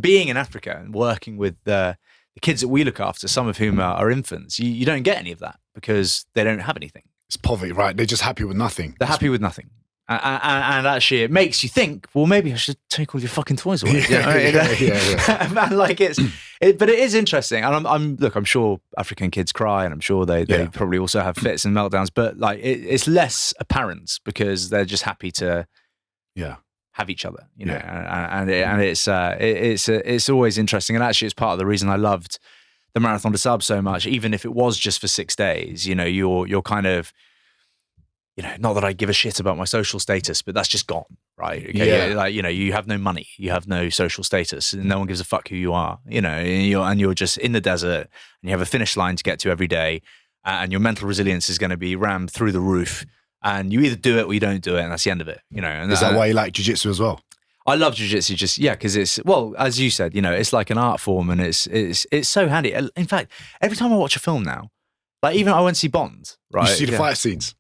Speaker 3: being in Africa and working with the kids that we look after, some of whom are infants, you don't get any of that because they don't have anything.
Speaker 2: It's poverty, right? They're just happy with nothing.
Speaker 3: They're happy with nothing. And actually, it makes you think. Well, maybe I should take all your fucking toys away.
Speaker 2: Yeah.
Speaker 3: Man, like but it is interesting. And I'm sure African kids cry, and I'm sure they probably also have fits and meltdowns. But like, it's less apparent because they're just happy to, have each other. And it's always interesting. And actually, it's part of the reason I loved the Marathon des Sables so much, even if it was just for 6 days. You're kind of. Not that I give a shit about my social status, but that's just gone, right? Okay? Like, you have no money, you have no social status, and no one gives a fuck who you are, and you're just in the desert, and you have a finish line to get to every day, and your mental resilience is going to be rammed through the roof, and you either do it or you don't do it, and that's the end of it, And
Speaker 2: is that why you like jiu-jitsu as well?
Speaker 3: I love jiu-jitsu because it's, well, as you said, it's like an art form, and it's so handy. In fact, every time I watch a film now, like even I went to see Bond, right?
Speaker 2: You see the fight scenes.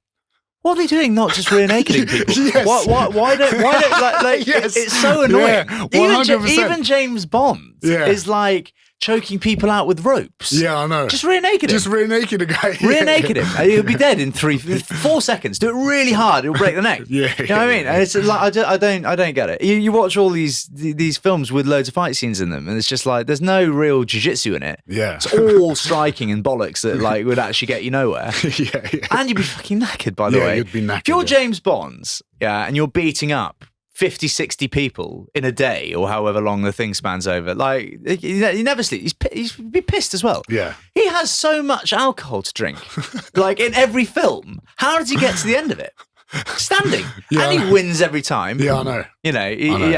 Speaker 3: What are they doing? Not just rear naked people.
Speaker 2: Yes.
Speaker 3: Why don't like
Speaker 2: Yes.
Speaker 3: It's so annoying.
Speaker 2: Yeah, 100%.
Speaker 3: Even James Bond is like choking people out with ropes.
Speaker 2: Yeah, I know.
Speaker 3: Just rear naked him.
Speaker 2: Just rear naked a guy.
Speaker 3: Rear naked him. He'll be dead in 4 seconds. Do it really hard. It'll break the neck. You know what I mean? And it's like I don't get it. You watch all these films with loads of fight scenes in them, and it's just like there's no real jiu-jitsu in it.
Speaker 2: Yeah.
Speaker 3: It's all striking and bollocks that like would actually get you nowhere.
Speaker 2: Yeah.
Speaker 3: And you'd be fucking knackered, by the way.
Speaker 2: You'd be knackered.
Speaker 3: If you're James Bond, and you're beating up 50, 60 people in a day or however long the thing spans over, like, he never sleeps. He'd be pissed as well.
Speaker 2: Yeah.
Speaker 3: He has so much alcohol to drink, like in every film. How does he get to the end of it? Standing.
Speaker 2: Yeah,
Speaker 3: and he wins every time.
Speaker 2: Yeah, I know.
Speaker 3: Yeah,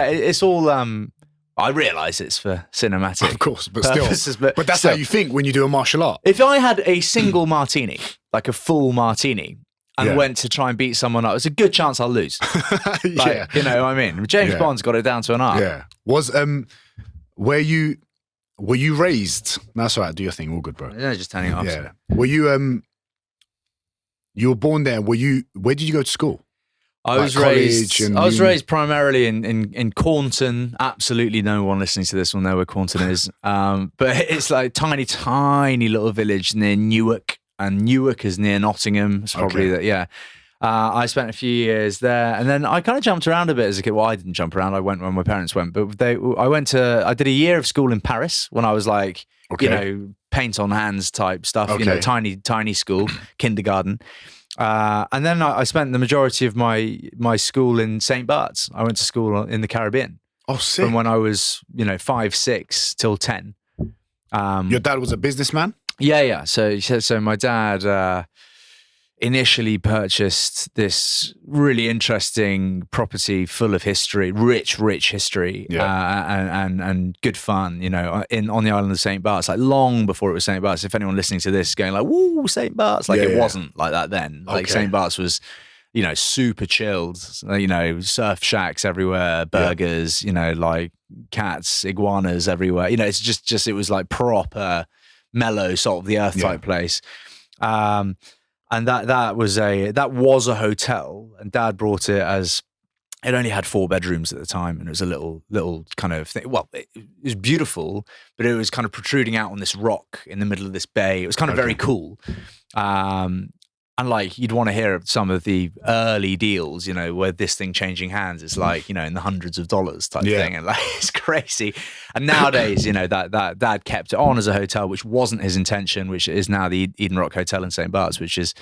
Speaker 3: it's all, I realise it's for cinematic.
Speaker 2: Of course, but
Speaker 3: purposes,
Speaker 2: still. But that's
Speaker 3: still,
Speaker 2: how you think when you do a martial art.
Speaker 3: If I had a single martini, like a full martini, and went to try and beat someone up, there's a good chance I'll lose. Like, you know what I mean? James Bond's got it down to an art.
Speaker 2: Yeah. Were you raised? No, that's all right. Do your thing. All good, bro.
Speaker 3: Yeah, just turning it off.
Speaker 2: Yeah. Were you you were born there? Where did you go to school?
Speaker 3: I was raised primarily in Cornton. Absolutely no one listening to this will know where Cornton is. But it's like tiny, tiny little village near Newark. And Newark is near Nottingham. It's probably that, yeah. I spent a few years there, and then I kind of jumped around a bit as a kid. Well, I didn't jump around. I went when my parents went, but I did a year of school in Paris when I was like, paint on hands type stuff, tiny school, kindergarten. And then I spent the majority of my school in St. Bart's. I went to school in the Caribbean.
Speaker 2: Oh, sick.
Speaker 3: From when I was, 5, 6 till 10.
Speaker 2: Your dad was a businessman?
Speaker 3: Yeah. So my dad initially purchased this really interesting property full of history, rich history, and good fun. On the island of St. Bart's, like long before it was St. Bart's. If anyone listening to this is going like, "Woo, St. Bart's," like it wasn't like that then. Like St. Bart's was, super chilled. Surf shacks everywhere, burgers. Like cats, iguanas everywhere. It's just it was like proper mellow, salt of the earth type place. And that was a hotel, and Dad brought it as it only had 4 bedrooms at the time, and it was a little kind of thing. Well, it was beautiful, but it was kind of protruding out on this rock in the middle of this bay. It was kind of very cool. And like you'd want to hear of some of the early deals, where this thing changing hands is like, in the hundreds of dollars type thing. And like, it's crazy. And nowadays, that Dad kept it on as a hotel, which wasn't his intention, which is now the Eden Rock Hotel in St. Bart's, which is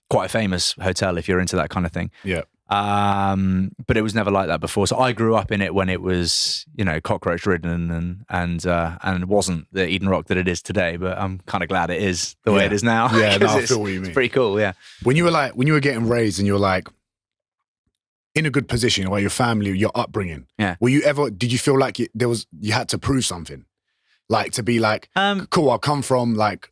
Speaker 3: quite a famous hotel if you're into that kind of thing.
Speaker 2: Yeah.
Speaker 3: But it was never like that before. So I grew up in it when it was, cockroach ridden and wasn't the Eden Rock that it is today. But I'm kind of glad it is the way it is now.
Speaker 2: Yeah, no, I feel what you mean.
Speaker 3: It's pretty cool. Yeah.
Speaker 2: When you were getting raised and you were like in a good position, where your family, your upbringing.
Speaker 3: Yeah.
Speaker 2: Did you feel like you had to prove something, like to be like, cool, I come from like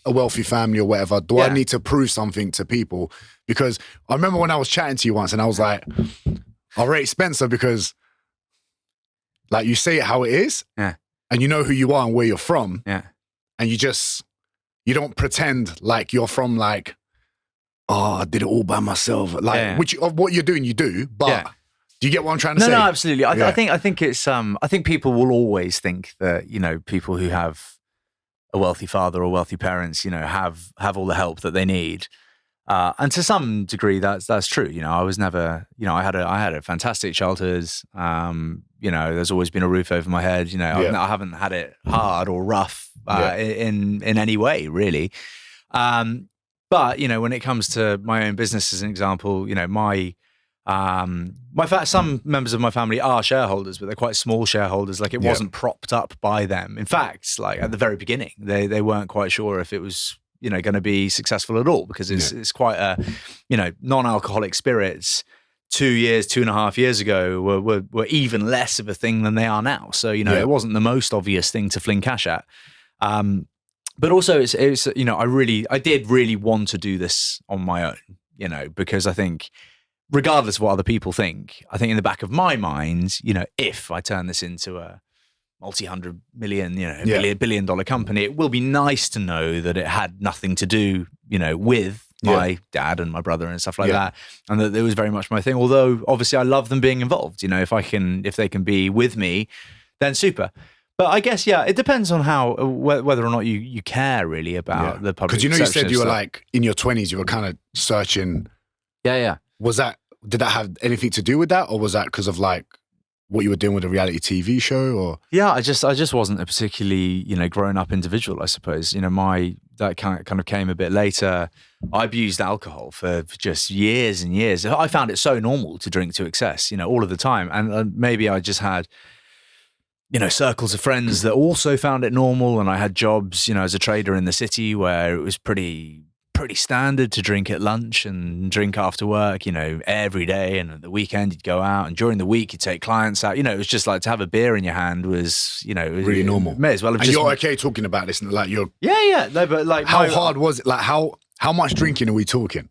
Speaker 2: a wealthy family or whatever. Do I need to prove something to people? Because I remember when I was chatting to you once and I was like, I rate Spencer because like you say it how it is.
Speaker 3: Yeah.
Speaker 2: and you know who you are and where you're from,
Speaker 3: Yeah.
Speaker 2: and you don't pretend like you're from like, oh, I did it all by myself. Like, which of what you're doing, you do, but do you get what I'm trying to say?
Speaker 3: No, absolutely. I think it's I think people will always think that, you know, people who have a wealthy father or wealthy parents, you know, have all the help that they need. And to some degree, that's true. You know, I was never, you know, I had a fantastic childhood. You know, there's always been a roof over my head. You know, I haven't had it hard or rough in any way, really. But you know, when it comes to my own business, as an example, you know, some members of my family are shareholders, but they're quite small shareholders. Like it wasn't propped up by them. In fact, like at the very beginning, they weren't quite sure if it was, you know, going to be successful at all, because it's quite a, you know, non-alcoholic spirits 2.5 years ago were even less of a thing than they are now. So, you know, it wasn't the most obvious thing to fling cash at. But also it's, you know, I did really want to do this on my own, you know, because I think regardless of what other people think, I think in the back of my mind, you know, if I turn this into a multi-hundred million, you know, billion dollar company, it will be nice to know that it had nothing to do, you know, with my dad and my brother and stuff like that, and that it was very much my thing. Although obviously I love them being involved, you know, if they can be with me, then super. But I guess, it depends on whether or not you care really about the public.
Speaker 2: Because you know, you said you were
Speaker 3: stuff.
Speaker 2: like in your 20s, you were kind of searching.
Speaker 3: Yeah.
Speaker 2: Did that have anything to do with that, or was that because of like what you were doing with a reality TV show? Or
Speaker 3: I just wasn't a particularly, you know, grown up individual, I suppose. You know, that kind of came a bit later. I abused alcohol for just years and years. I found it so normal to drink to excess, you know, all of the time, and maybe I just had, you know, circles of friends that also found it normal. And I had jobs, you know, as a trader in the city where it was pretty standard to drink at lunch and drink after work, you know, every day. And at the weekend you'd go out, and during the week you'd take clients out. You know, it was just like to have a beer in your hand was, you know,
Speaker 2: really normal.
Speaker 3: May as well have
Speaker 2: and you're okay talking about this, like you're.
Speaker 3: Yeah. No, but like
Speaker 2: how hard was it? Like how much drinking are we talking?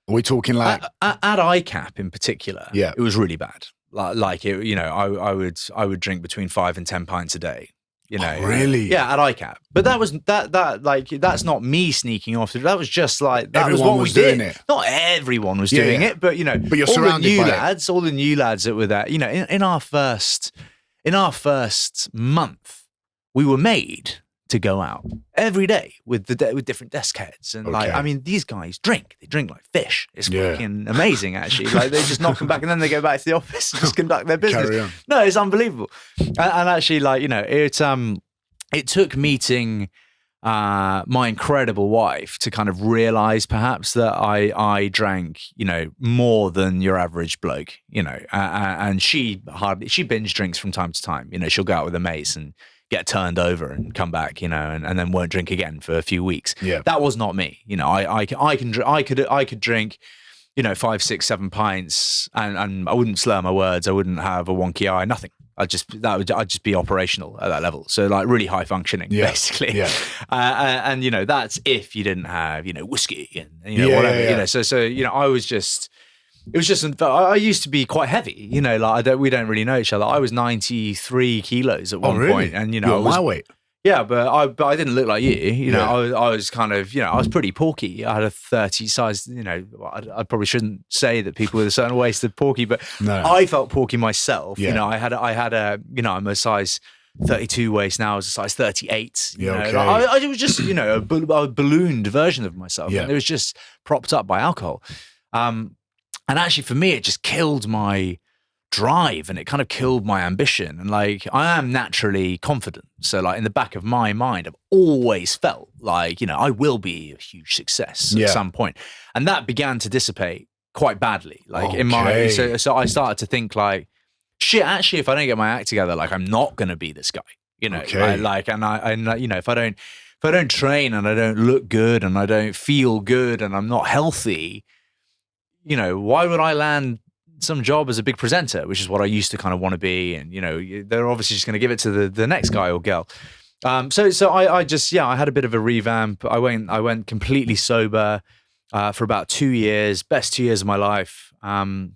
Speaker 2: Are we talking like
Speaker 3: at ICAP in particular?
Speaker 2: Yeah,
Speaker 3: it was really bad. Like it, you know, I would drink between 5 and 10 pints a day. You know,
Speaker 2: really?
Speaker 3: Yeah, at ICAP. But that was that like that's not me sneaking off. That was just like that
Speaker 2: everyone
Speaker 3: was what we did.
Speaker 2: It.
Speaker 3: Not everyone was doing it, but you know,
Speaker 2: but you're surrounded by
Speaker 3: all the new lads that were there. You know, in our first month, we were made to go out every day with different desk heads, and like, I mean, these guys they drink like fish. It's fucking amazing, actually. Like they just knock them back, and then they go back to the office and just conduct their business.
Speaker 2: Carry on.
Speaker 3: No, it's unbelievable. And actually, like, you know, it took meeting my incredible wife to kind of realize perhaps that I drank, you know, more than your average bloke, you know, and she binge drinks from time to time. You know, she'll go out with her mates and get turned over and come back, you know, and then won't drink again for a few weeks.
Speaker 2: Yeah,
Speaker 3: that was not me. You know, I could drink, you know, 5, 6, 7 pints, and I wouldn't slur my words. I wouldn't have a wonky eye. Nothing. I'd just be operational at that level. So like really high functioning, basically.
Speaker 2: Yeah.
Speaker 3: And you know, that's if you didn't have, you know, whiskey and, you know, whatever. You know, so you know, I used to be quite heavy, you know, like we don't really know each other. I was 93 kilos at one point, and you know,
Speaker 2: I was my weight.
Speaker 3: Yeah, but I didn't look like you. You know, I was kind of, you know, I was pretty porky. I had a 30 size. You know, I probably shouldn't say that people with a certain waist are porky, but I felt porky myself. You know, I had a, you know, I'm a size 32 waist now. I was a size 38. You know?
Speaker 2: Okay.
Speaker 3: I was just, you know, a ballooned version of myself.
Speaker 2: Yeah.
Speaker 3: And it was just propped up by alcohol. And actually, for me, it just killed my drive, and it kind of killed my ambition. And like, I am naturally confident, so like in the back of my mind I've always felt like, you know, I will be a huge success at some point. And that began to dissipate quite badly, like in my so I started to think like, shit, actually, if I don't get my act together, like I'm not gonna be this guy, you know. Like and I you know, if I don't train and I don't look good and I don't feel good and I'm not healthy, you know, why would I land some job as a big presenter, which is what I used to kind of want to be? And, you know, they're obviously just going to give it to the next guy or girl. So I just, I had a bit of a revamp. I went completely sober for about 2 years, best 2 years of my life. And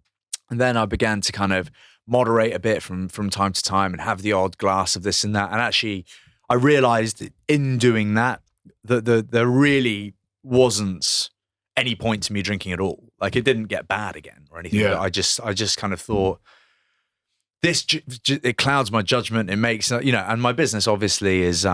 Speaker 3: then I began to kind of moderate a bit from time to time and have the odd glass of this and that. And actually, I realized in doing that there really wasn't any point to me drinking at all. Like, it didn't get bad again or anything.
Speaker 2: Yeah.
Speaker 3: I just kind of thought, it clouds my judgment. It makes, and my business obviously is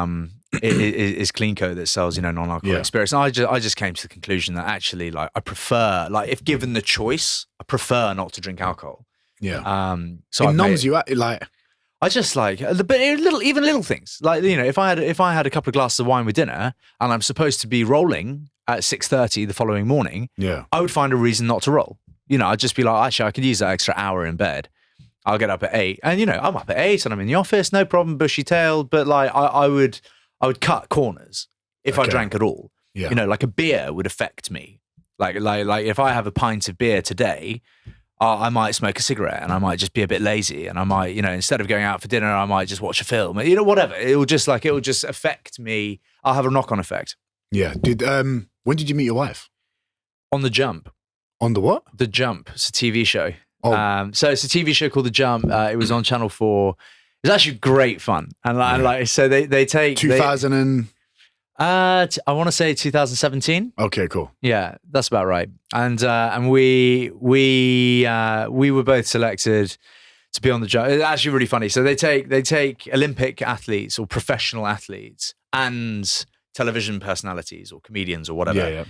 Speaker 3: is CleanCo that sells, non-alcoholic spirits. And I just came to the conclusion that actually, like, I prefer, like, if given the choice, I prefer not to drink alcohol.
Speaker 2: Yeah.
Speaker 3: So
Speaker 2: it numbs you out, like.
Speaker 3: I just like even little things, like, if I had a couple of glasses of wine with dinner and I'm supposed to be rolling at 6:30 the following morning, I would find a reason not to roll. I'd just be like, actually, I could use that extra hour in bed. I'll get up at 8, and I'm up at 8 and I'm in the office, no problem, bushy tailed. But like, I would cut corners if I drank at all.
Speaker 2: Yeah.
Speaker 3: Like a beer would affect me. Like if I have a pint of beer today, I might smoke a cigarette and I might just be a bit lazy, and I might, instead of going out for dinner, I might just watch a film. Whatever. It will just affect me. I'll have a knock-on effect.
Speaker 2: Yeah. When did you meet your wife?
Speaker 3: On The Jump.
Speaker 2: On the what?
Speaker 3: The Jump. It's a TV show.
Speaker 2: Oh.
Speaker 3: So it's a TV show called The Jump. It was on Channel 4. It was actually great fun. And so they take
Speaker 2: 2000 and
Speaker 3: I want to say 2017.
Speaker 2: Okay, cool.
Speaker 3: Yeah, that's about right. And we were both selected to be on The Jump. It's actually really funny. So they take Olympic athletes or professional athletes and television personalities or comedians or whatever.
Speaker 2: Yeah.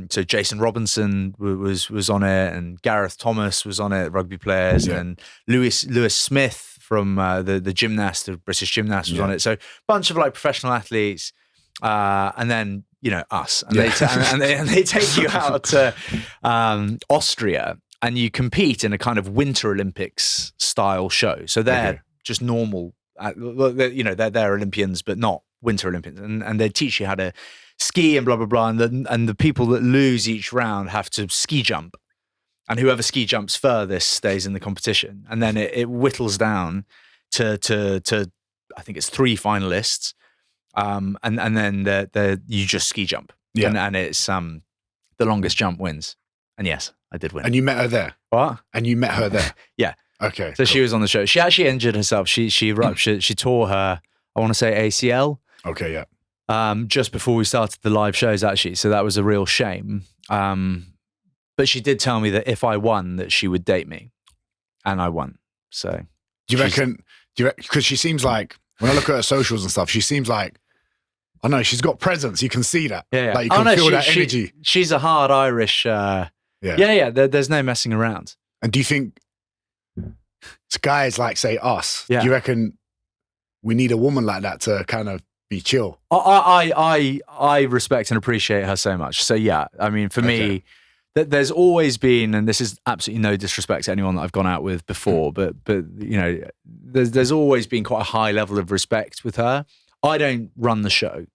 Speaker 3: So Jason Robinson was on it, and Gareth Thomas was on it, rugby players, and Lewis Smith from the gymnast, the British gymnast, was on it. So a bunch of like professional athletes, and then us, and they take you out to Austria, and you compete in a kind of Winter Olympics style show. So they're just normal, they're Olympians, but not Winter Olympians, and they teach you how to ski and blah blah blah, and the people that lose each round have to ski jump, and whoever ski jumps furthest stays in the competition. And then it whittles down to I think it's 3 finalists, and then you just ski jump, and it's the longest jump wins. And yes, I did win.
Speaker 2: And you met her there.
Speaker 3: What?
Speaker 2: And you met her there.
Speaker 3: Yeah.
Speaker 2: Okay.
Speaker 3: So she was on the show. She actually injured herself. She ruptured. She tore her, I want to say, ACL.
Speaker 2: Okay. Yeah.
Speaker 3: Just before we started the live shows, actually. So that was a real shame. But she did tell me that if I won, that she would date me. And I won. So
Speaker 2: do you reckon, because she seems like, when I look at her socials and stuff, she seems like, I know, she's got presence. You can see that.
Speaker 3: Yeah.
Speaker 2: Like, you can feel that energy.
Speaker 3: She's a hard Irish. There's no messing around.
Speaker 2: And do you think guys like, say, us, do you reckon we need a woman like that to kind of be chill?
Speaker 3: I respect and appreciate her so much. So yeah, I mean, for me, there's always been, and this is absolutely no disrespect to anyone that I've gone out with before, but there's always been quite a high level of respect with her. I don't run the show,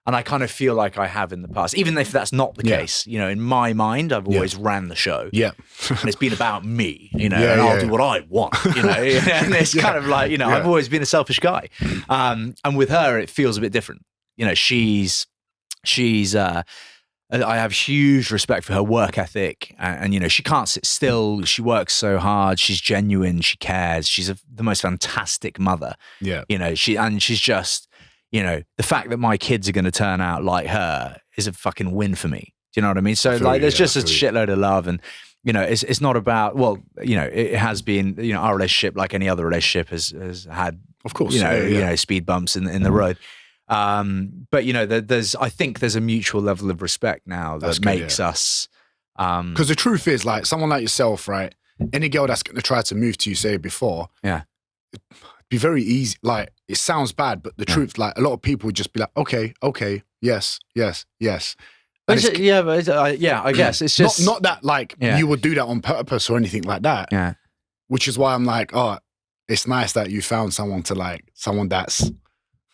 Speaker 3: and I kind of feel like I have in the past, even if that's not the case. In my mind, I've always ran the show. Yeah, and it's been about me. And I'll do what I want. And it's kind of like I've always been a selfish guy. And with her, it feels a bit different. She's. I have huge respect for her work ethic, and she can't sit still. She works so hard. She's genuine. She cares. She's the most fantastic mother. Yeah, she's just. The fact that my kids are going to turn out like her is a fucking win for me. Do you know what I mean? So there's just a shitload of love, and it's not about, it has been, our relationship, like any other relationship, has had, of course, speed bumps in the road. But I think there's a mutual level of respect now that makes us.
Speaker 2: Because the truth is, like, someone like yourself, right? Any girl that's going to try to move to you, say before, it'd be very easy. Like, it sounds bad, but the truth, like, a lot of people would just be like, okay, yes.
Speaker 3: I guess it's just
Speaker 2: not that like you would do that on purpose or anything like that. Yeah, which is why I'm like, it's nice that you found someone that's.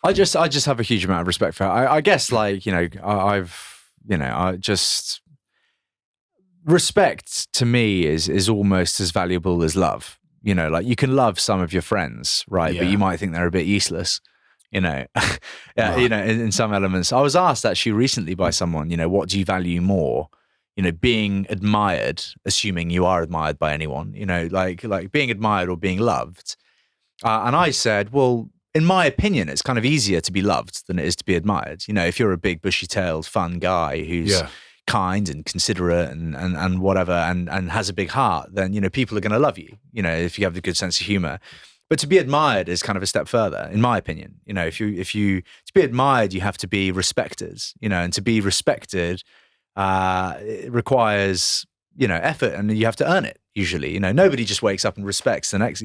Speaker 3: I just have a huge amount of respect for her. I guess, like, respect to me is almost as valuable as love. Like, you can love some of your friends, right? Yeah. But you might think they're a bit useless, in some elements. I was asked actually recently by someone, what do you value more, being admired, assuming you are admired by anyone, like being admired or being loved. And I said, well, in my opinion, it's kind of easier to be loved than it is to be admired. If you're a big bushy-tailed, fun guy who's kind and considerate and whatever, and has a big heart, then, people are going to love you, if you have a good sense of humor. But to be admired is kind of a step further, in my opinion. To be admired, you have to be respected, and to be respected, it requires, effort, and you have to earn it. Usually, nobody just wakes up and respects the next,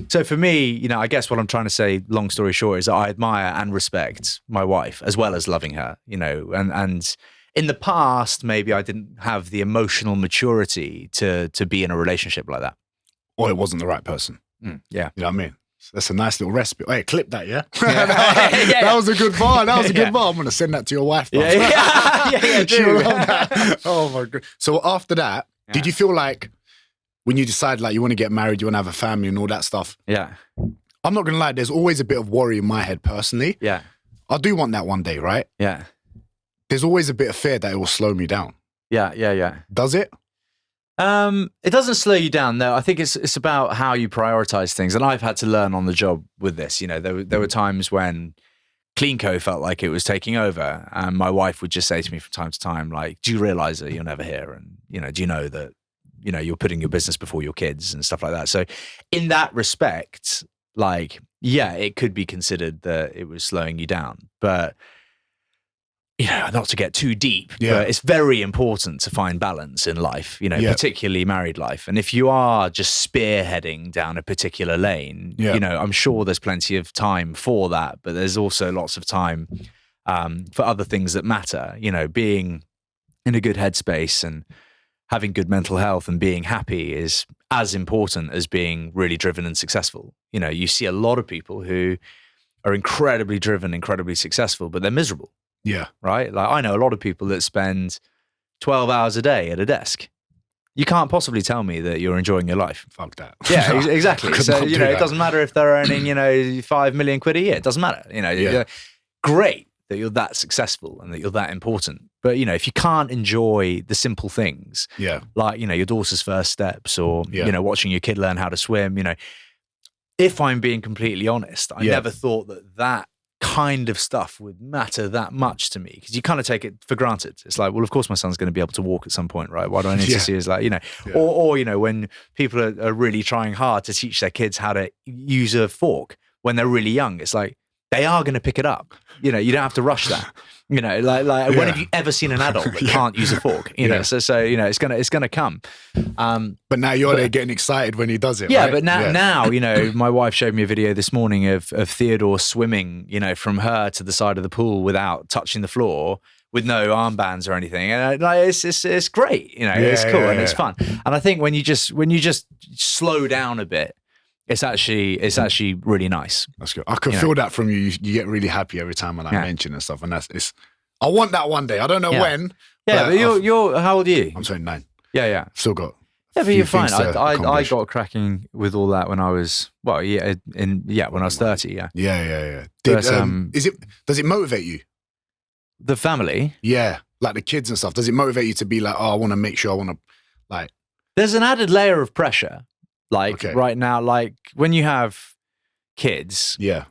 Speaker 3: so for me, I guess what I'm trying to say, long story short, is that I admire and respect my wife as well as loving her, and in the past, maybe I didn't have the emotional maturity to be in a relationship like that.
Speaker 2: Or it wasn't the right person.
Speaker 3: Yeah.
Speaker 2: You know what I mean? That's a nice little recipe. Hey, clip that, yeah? That was a good bar. That was a good bar. I'm going to send that to your wife.
Speaker 3: Yeah,
Speaker 2: She'll love that. Oh, my God. So after that, did you feel like when you decide like you want to get married, you want to have a family and all that stuff?
Speaker 3: Yeah.
Speaker 2: I'm not going to lie. There's always a bit of worry in my head personally.
Speaker 3: Yeah.
Speaker 2: I do want that one day, right?
Speaker 3: Yeah.
Speaker 2: There's always a bit of fear that it will slow me down.
Speaker 3: Yeah.
Speaker 2: Does it?
Speaker 3: It doesn't slow you down. No, I think it's about how you prioritize things. And I've had to learn on the job with this. There were times when CleanCo felt like it was taking over, and my wife would just say to me from time to time, like, do you realize that you're never here? And, do you know that, you're putting your business before your kids and stuff like that. So in that respect, like, yeah, it could be considered that it was slowing you down, but not to get too deep, but it's very important to find balance in life, particularly married life. And if you are just spearheading down a particular lane, I'm sure there's plenty of time for that, but there's also lots of time for other things that matter, being in a good headspace and having good mental health and being happy is as important as being really driven and successful. You see a lot of people who are incredibly driven, incredibly successful, but they're miserable.
Speaker 2: Yeah.
Speaker 3: Right? Like, I know a lot of people that spend 12 hours a day at a desk. You can't possibly tell me that you're enjoying your life.
Speaker 2: Fuck that.
Speaker 3: Yeah, exactly. So, it doesn't matter if they're earning, 5 million quid a year. It doesn't matter. Great that you're that successful and that you're that important. But, if you can't enjoy the simple things, like, your daughter's first steps or, watching your kid learn how to swim, if I'm being completely honest, I never thought that kind of stuff would matter that much to me, because you kind of take it for granted. It's like, well, of course my son's going to be able to walk at some point, right? Why do I need to see his, like, or when people are really trying hard to teach their kids how to use a fork when they're really young, it's like, they are going to pick it up. You don't have to rush that. When have you ever seen an adult that can't use a fork? So it's gonna come.
Speaker 2: But now you're there getting excited when he does it.
Speaker 3: Yeah,
Speaker 2: right?
Speaker 3: but now my wife showed me a video this morning of Theodore swimming, from her to the side of the pool without touching the floor, with no armbands or anything, and it's great. It's cool and it's fun. And I think when you just slow down a bit, it's actually really nice.
Speaker 2: That's good. I can feel that from you. You get really happy every time when I mention and stuff, and I want that one day. I don't know when.
Speaker 3: Yeah, but you're how old are you?
Speaker 2: I'm 29.
Speaker 3: Yeah.
Speaker 2: Still got.
Speaker 3: Yeah, but you're fine. I got cracking with all that when I was when I was 30. Yeah.
Speaker 2: Yeah. Does it motivate you?
Speaker 3: The family?
Speaker 2: Yeah, like the kids and stuff. Does it motivate you to be like, oh, I want to make sure
Speaker 3: There's an added layer of pressure. Right now, like when you have kids, you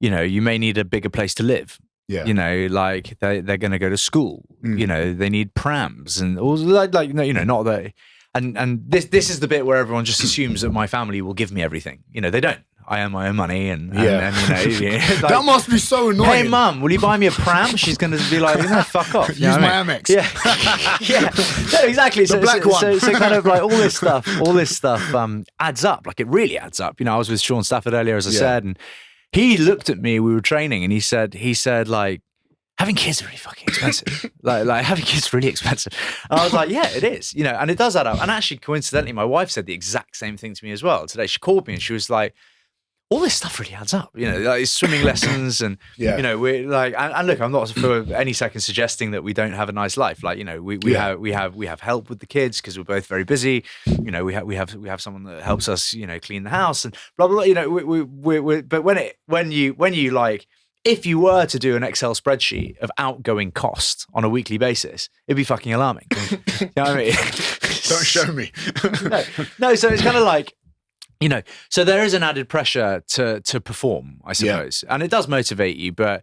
Speaker 3: may need a bigger place to live. Yeah. Like they're going to go to school. They need prams and all not that. And this is the bit where everyone just assumes that my family will give me everything. They don't. I earn my own money and
Speaker 2: that must be so annoying.
Speaker 3: Hey mum, will you buy me a pram? She's going to be like, fuck off.
Speaker 2: Use my Amex.
Speaker 3: Yeah. No, exactly.
Speaker 2: The black one.
Speaker 3: So kind of like all this stuff adds up. Like it really adds up. I was with Sean Stafford earlier, as I said, and he looked at me, we were training, and he said like, having kids is really fucking expensive. like having kids is really expensive. And I was like, yeah, it is. And it does add up. And actually, coincidentally, my wife said the exact same thing to me as well today. She called me and she was like, all this stuff really adds up, like swimming lessons and, we're like, and look, I'm not for any second suggesting that we don't have a nice life. Like, we have help with the kids because we're both very busy. We have someone that helps us, clean the house and blah, blah, blah, but when you like if you were to do an Excel spreadsheet of outgoing cost on a weekly basis, it'd be fucking alarming. You know what I mean?
Speaker 2: Don't show me.
Speaker 3: No, so it's kind of like, you know, so there is an added pressure to perform, I suppose. And it does motivate you, but,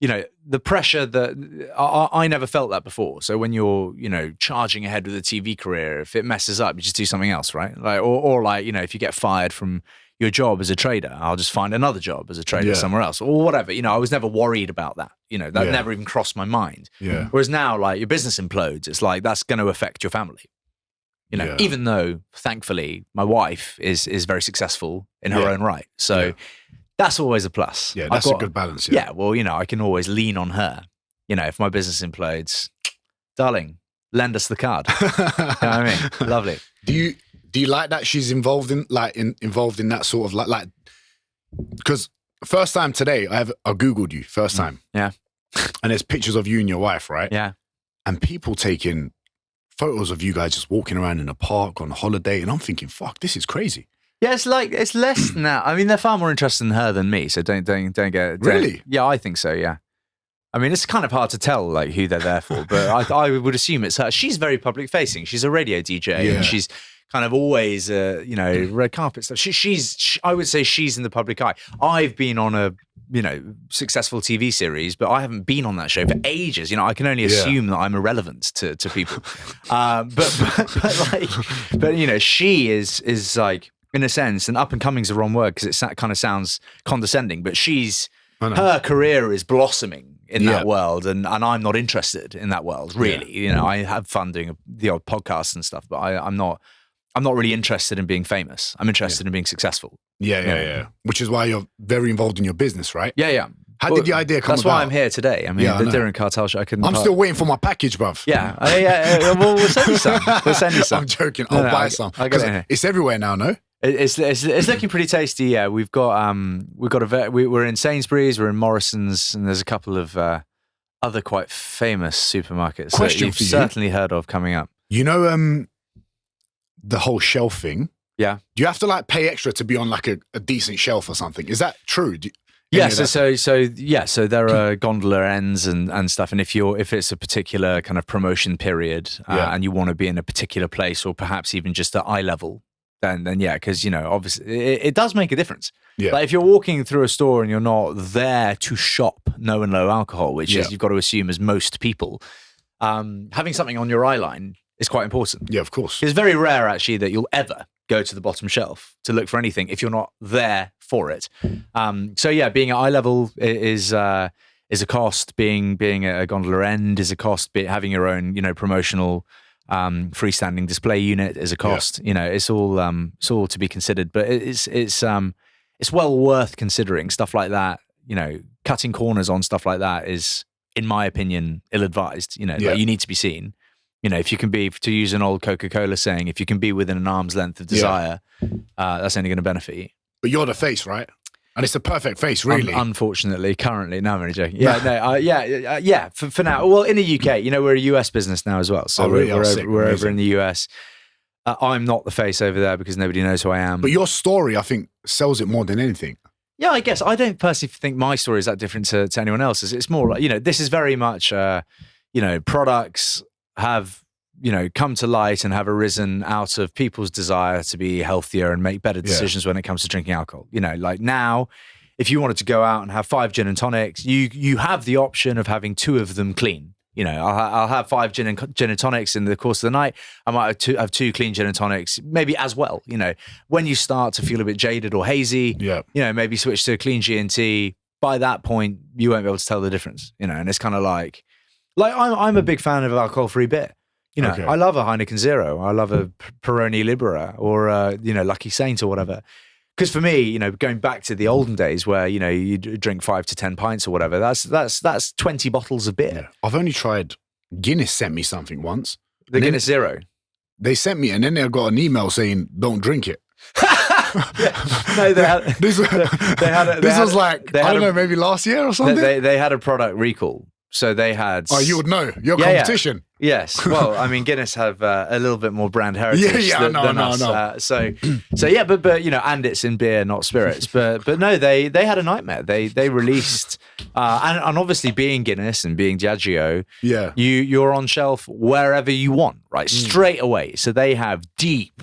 Speaker 3: you know, the pressure that I never felt that before. So when you're, you know, charging ahead with a TV career, if it messes up, you just do something else, right? Like, or like, you know, if you get fired from your job as a trader, I'll just find another job as a trader somewhere else or whatever. You know, I was never worried about that. You know, that never even crossed my mind.
Speaker 2: Yeah.
Speaker 3: Whereas now, like, your business implodes, it's like that's going to affect your family. You know, even though thankfully my wife is very successful in her own right. So that's always a plus.
Speaker 2: Yeah, that's a good balance.
Speaker 3: Yeah, well, you know, I can always lean on her. You know, if my business implodes, darling, lend us the card. You know what I mean? Lovely.
Speaker 2: Do you like that she's involved in involved in that sort of like because first time today I Googled you first time.
Speaker 3: Yeah.
Speaker 2: And there's pictures of you and your wife, right?
Speaker 3: Yeah.
Speaker 2: And people taking photos of you guys just walking around in a park on holiday, and I'm thinking, fuck, this is crazy.
Speaker 3: Yeah, it's like it's less than that. I mean, they're far more interested in her than me. So don't get
Speaker 2: really.
Speaker 3: Yeah, I think so. Yeah. I mean, it's kind of hard to tell like who they're there for, but I would assume it's her. She's very public facing. She's a radio DJ, and she's kind of always, you know, red carpet stuff. I would say she's in the public eye. I've been on a, you know, successful TV series, but I haven't been on that show for ages. You know, I can only assume that I'm irrelevant to people. But you know, she is like, in a sense, and up and coming is the wrong word because it kind of sounds condescending, but her career is blossoming in that world, and I'm not interested in that world really. You know, I have fun doing the odd podcasts and stuff, but I'm not really interested in being famous. I'm interested in being successful.
Speaker 2: Yeah. Which is why you're very involved in your business, right?
Speaker 3: Yeah.
Speaker 2: How did the idea come about?
Speaker 3: That's why I'm here today. I mean, the Diren Kartal show.
Speaker 2: I'm still waiting for my package, bruv.
Speaker 3: Yeah. We'll send you some. We'll send you some.
Speaker 2: I'm joking. I'll buy some. It's everywhere now, no?
Speaker 3: It's looking pretty tasty. Yeah, we're in Sainsbury's, we're in Morrison's, and there's a couple of other quite famous supermarkets that you've certainly heard of coming up.
Speaker 2: You know, the whole shelf thing.
Speaker 3: Yeah.
Speaker 2: Do you have to like pay extra to be on like a decent shelf or something? Is that true?
Speaker 3: So there are gondola ends and stuff, and if it's a particular kind of promotion period and you want to be in a particular place or perhaps even just at eye level, then yeah, because you know obviously it does make a difference. Yeah. Like if you're walking through a store and you're not there to shop no and low alcohol, which is you've got to assume as most people, having something on your eye line is quite important.
Speaker 2: Yeah, of course.
Speaker 3: It's very rare actually that you'll ever go to the bottom shelf to look for anything if you're not there for it. So yeah, being at eye level is a cost. Being at a gondola end is a cost. Having your own, you know, promotional freestanding display unit is a cost. You know, it's all to be considered, but it's well worth considering stuff like that. You know, cutting corners on stuff like that is, in my opinion, ill-advised. You know, like you need to be seen. You know, if you can be, to use an old Coca-Cola saying, if you can be within an arm's length of desire, that's only going to benefit you.
Speaker 2: But you're the face, right? And it's the perfect face, really.
Speaker 3: Unfortunately, currently. No, I'm only joking. Yeah, for now. Well, in the UK, you know, we're a US business now as well. So we're over in the US. I'm not the face over there because nobody knows who I am.
Speaker 2: But your story, I think, sells it more than anything.
Speaker 3: Yeah, I guess. I don't personally think my story is that different to anyone else's. It's more like, you know, this is very much, you know, products have, you know, come to light and have arisen out of people's desire to be healthier and make better decisions when it comes to drinking alcohol. You know, like now, if you wanted to go out and have 5 gin and tonics, you have the option of having 2 of them clean. You know, I'll have 5 gin and tonics in the course of the night. I might have 2 clean gin and tonics, maybe as well. You know, when you start to feel a bit jaded or hazy, you know, maybe switch to a clean G&T. By that point, you won't be able to tell the difference. You know, and it's kind of like I'm a big fan of alcohol-free beer. You know, I love a Heineken Zero. I love a Peroni Libera or, you know, Lucky Saint or whatever. Because for me, you know, going back to the olden days where, you know, you drink 5 to 10 pints or whatever, that's 20 bottles of beer. Yeah.
Speaker 2: I've only tried, Guinness sent me something once.
Speaker 3: The Guinness Zero?
Speaker 2: They sent me, and then I got an email saying, don't drink it.
Speaker 3: No,
Speaker 2: this was like, I don't know, maybe last year or something?
Speaker 3: They had a product recall. So they had...
Speaker 2: Oh, you would know. Your competition.
Speaker 3: Yeah. Yes. Well, I mean, Guinness have a little bit more brand heritage than us. So yeah, but you know, and it's in beer, not spirits. But no, they had a nightmare. They released And obviously being Guinness and being Diageo,
Speaker 2: Yeah.
Speaker 3: you're on shelf wherever you want, right? Straight away. So they have deep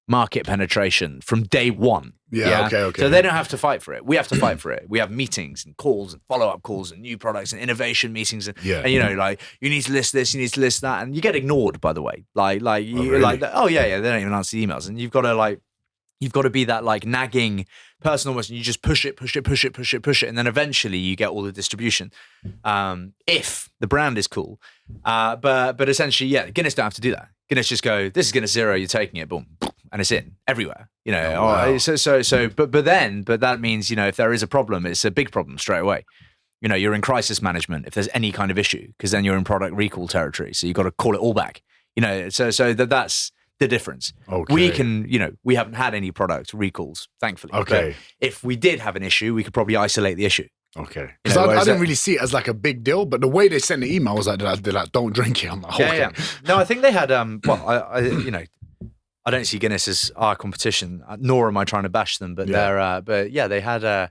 Speaker 3: market penetration from day one.
Speaker 2: Yeah, okay.
Speaker 3: So they don't have to fight for it. We have to fight for it. We have meetings and calls and follow-up calls and new products and innovation meetings. And you know, like, you need to list this, you need to list that. And you get ignored, by the way.
Speaker 2: Really?
Speaker 3: Like, oh yeah, they don't even answer the emails. And you've got to be that like nagging person almost, and you just push it. And then eventually you get all the distribution. If the brand is cool. But essentially, yeah, Guinness don't have to do that. Guinness just go, this is Guinness Zero, you're taking it, boom. And it's in everywhere, you know.
Speaker 2: Oh, wow.
Speaker 3: But that means, you know, if there is a problem, it's a big problem straight away. You know, you're in crisis management if there's any kind of issue, because then you're in product recall territory. So you've got to call it all back. You know, so that's the difference.
Speaker 2: Okay.
Speaker 3: We can, you know, we haven't had any product recalls, thankfully.
Speaker 2: Okay.
Speaker 3: But if we did have an issue, we could probably isolate the issue.
Speaker 2: Okay. Because I didn't really see it as like a big deal, but the way they sent the email was like, they're like, don't drink it. I'm like, okay.
Speaker 3: Yeah. No, I think they had, I you know, I don't see Guinness as our competition, nor am I trying to bash them, but they had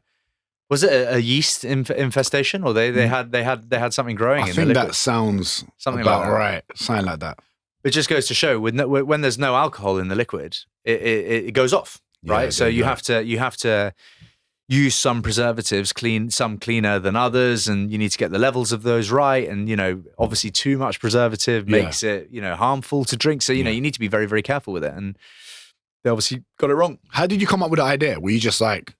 Speaker 3: was it a yeast infestation, or they had something growing in the liquid?
Speaker 2: I think that sounds
Speaker 3: something
Speaker 2: about
Speaker 3: like that.
Speaker 2: right. Something like that.
Speaker 3: It just goes to show when there's no alcohol in the liquid, it goes off, right?
Speaker 2: Yeah,
Speaker 3: So you have to use some preservatives, some cleaner than others, and you need to get the levels of those right. And, you know, obviously too much preservative makes it, you know, harmful to drink. So, you know, you need to be very, very careful with it. And they obviously got it wrong.
Speaker 2: How did you come up with the idea? Were you just like...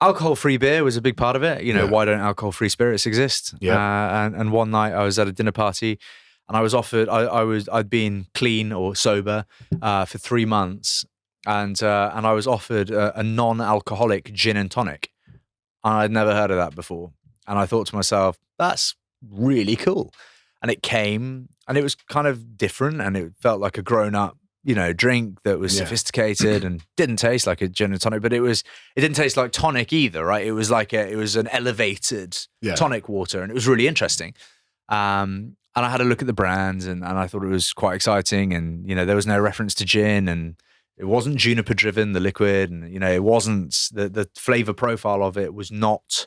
Speaker 3: Alcohol-free beer was a big part of it. You know, why don't alcohol-free spirits exist?
Speaker 2: Yeah.
Speaker 3: And one night I was at a dinner party and I was offered, I'd been clean or sober for 3 months. And I was offered a non-alcoholic gin and tonic. And I'd never heard of that before. And I thought to myself, that's really cool. And it came, and it was kind of different, and it felt like a grown-up, you know, drink that was sophisticated and didn't taste like a gin and tonic, but it didn't taste like tonic either, right? It was like it was an elevated tonic water, and it was really interesting. And I had a look at the brands, and I thought it was quite exciting. And, you know, there was no reference to gin, and it wasn't juniper driven, the liquid, and, you know, it wasn't, the flavor profile of it was not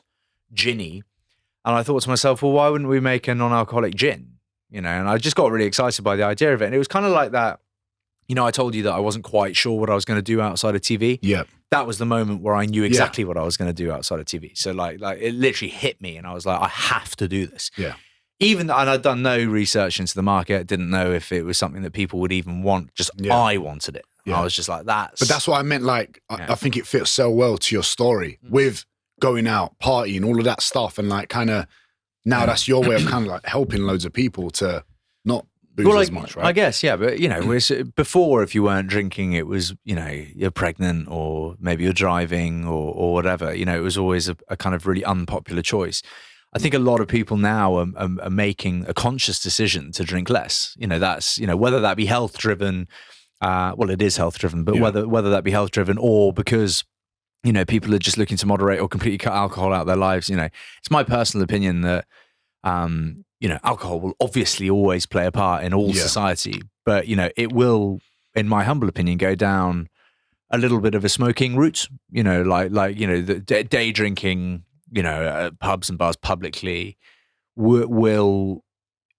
Speaker 3: ginny. And I thought to myself, well, why wouldn't we make a non-alcoholic gin? You know, and I just got really excited by the idea of it. And it was kind of like that, you know, I told you that I wasn't quite sure what I was going to do outside of TV.
Speaker 2: Yeah.
Speaker 3: That was the moment where I knew exactly what I was going to do outside of TV. So like it literally hit me, and I was like, I have to do this.
Speaker 2: Yeah.
Speaker 3: And I'd done no research into the market, didn't know if it was something that people would even want. Just I wanted it. Yeah. I was just like, But
Speaker 2: that's what I meant. Like, I think it fits so well to your story with going out, partying, all of that stuff. And like, kind of, now that's your way of kind of like helping loads of people to not booze as much, right?
Speaker 3: I guess, yeah. But, you know, before, if you weren't drinking, it was, you know, you're pregnant, or maybe you're driving, or whatever. You know, it was always a kind of really unpopular choice. I think a lot of people now are making a conscious decision to drink less. You know, that's, you know, whether that be health driven, well, it is health driven, but whether that be health driven, or because, you know, people are just looking to moderate or completely cut alcohol out of their lives. You know, it's my personal opinion that, you know, alcohol will obviously always play a part in all society, but, you know, it will, in my humble opinion, go down a little bit of a smoking route. You know, like you know, the day drinking, you know, pubs and bars publicly will,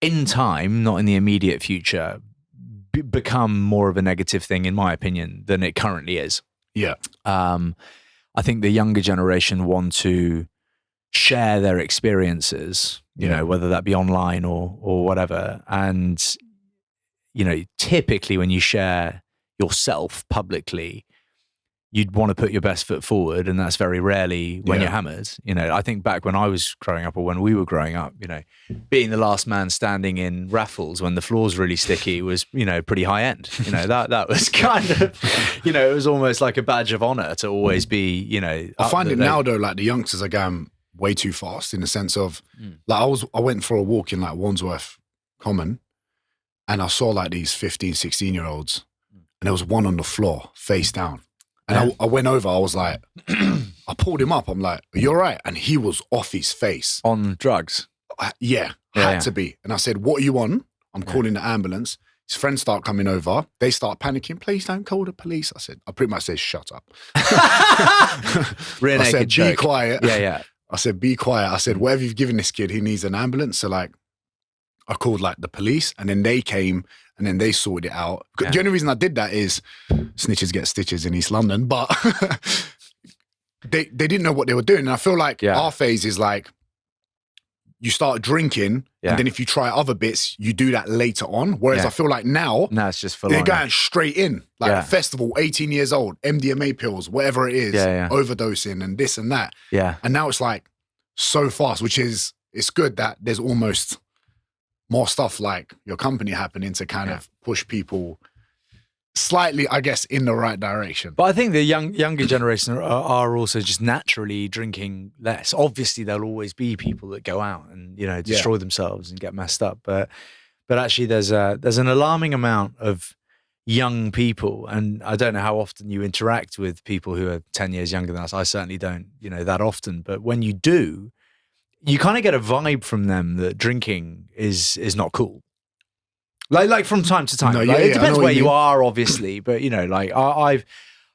Speaker 3: in time, not in the immediate future, become more of a negative thing, in my opinion, than it currently is.
Speaker 2: Yeah.
Speaker 3: I think the younger generation want to share their experiences, you know, whether that be online or whatever. And, you know, typically when you share yourself publicly, you'd want to put your best foot forward, and that's very rarely when you're hammered. You know, I think back when I was growing up, or when we were growing up, you know, being the last man standing in raffles when the floor's really sticky was, you know, pretty high end. You know, that was kind of, you know, it was almost like a badge of honor to always be, you know.
Speaker 2: I find it now though, like the youngsters are going way too fast, in the sense of, like I went for a walk in like Wandsworth Common, and I saw like these 15, 16-year-olds, and there was one on the floor face down. And I went over, I was like, I pulled him up. I'm like, are you all right? And he was off his face.
Speaker 3: On drugs?
Speaker 2: Had to be. And I said, what are you on? I'm calling the ambulance. His friends start coming over. They start panicking. Please don't call the police. I pretty much said, shut up.
Speaker 3: Rear
Speaker 2: I said,
Speaker 3: naked joke.
Speaker 2: be quiet.
Speaker 3: Yeah.
Speaker 2: I said, be quiet. I said, whatever you've given this kid, he needs an ambulance. So like, I called like the police and then they came and then they sorted it out. The only reason I did that is snitches get stitches in East London, but they didn't know what they were doing. And I feel like our phase is like, you start drinking and then if you try other bits, you do that later on. Whereas I feel like now
Speaker 3: it's just full
Speaker 2: they're
Speaker 3: on.
Speaker 2: going straight in. Like a festival, 18 years old, MDMA pills, whatever it is, overdosing and this and that.
Speaker 3: Yeah.
Speaker 2: And now it's like so fast, which is, it's good that there's almost more stuff like your company happening to kind of push people slightly, I guess, in the right direction.
Speaker 3: But I think the younger generation are also just naturally drinking less. Obviously, there'll always be people that go out and, you know, destroy themselves and get messed up. But actually, there's an alarming amount of young people, and I don't know how often you interact with people who are 10 years younger than us. I certainly don't, you know, that often. But when you do, you kind of get a vibe from them that drinking is not cool. Like from time to time. It depends where you are, obviously, but you know, like I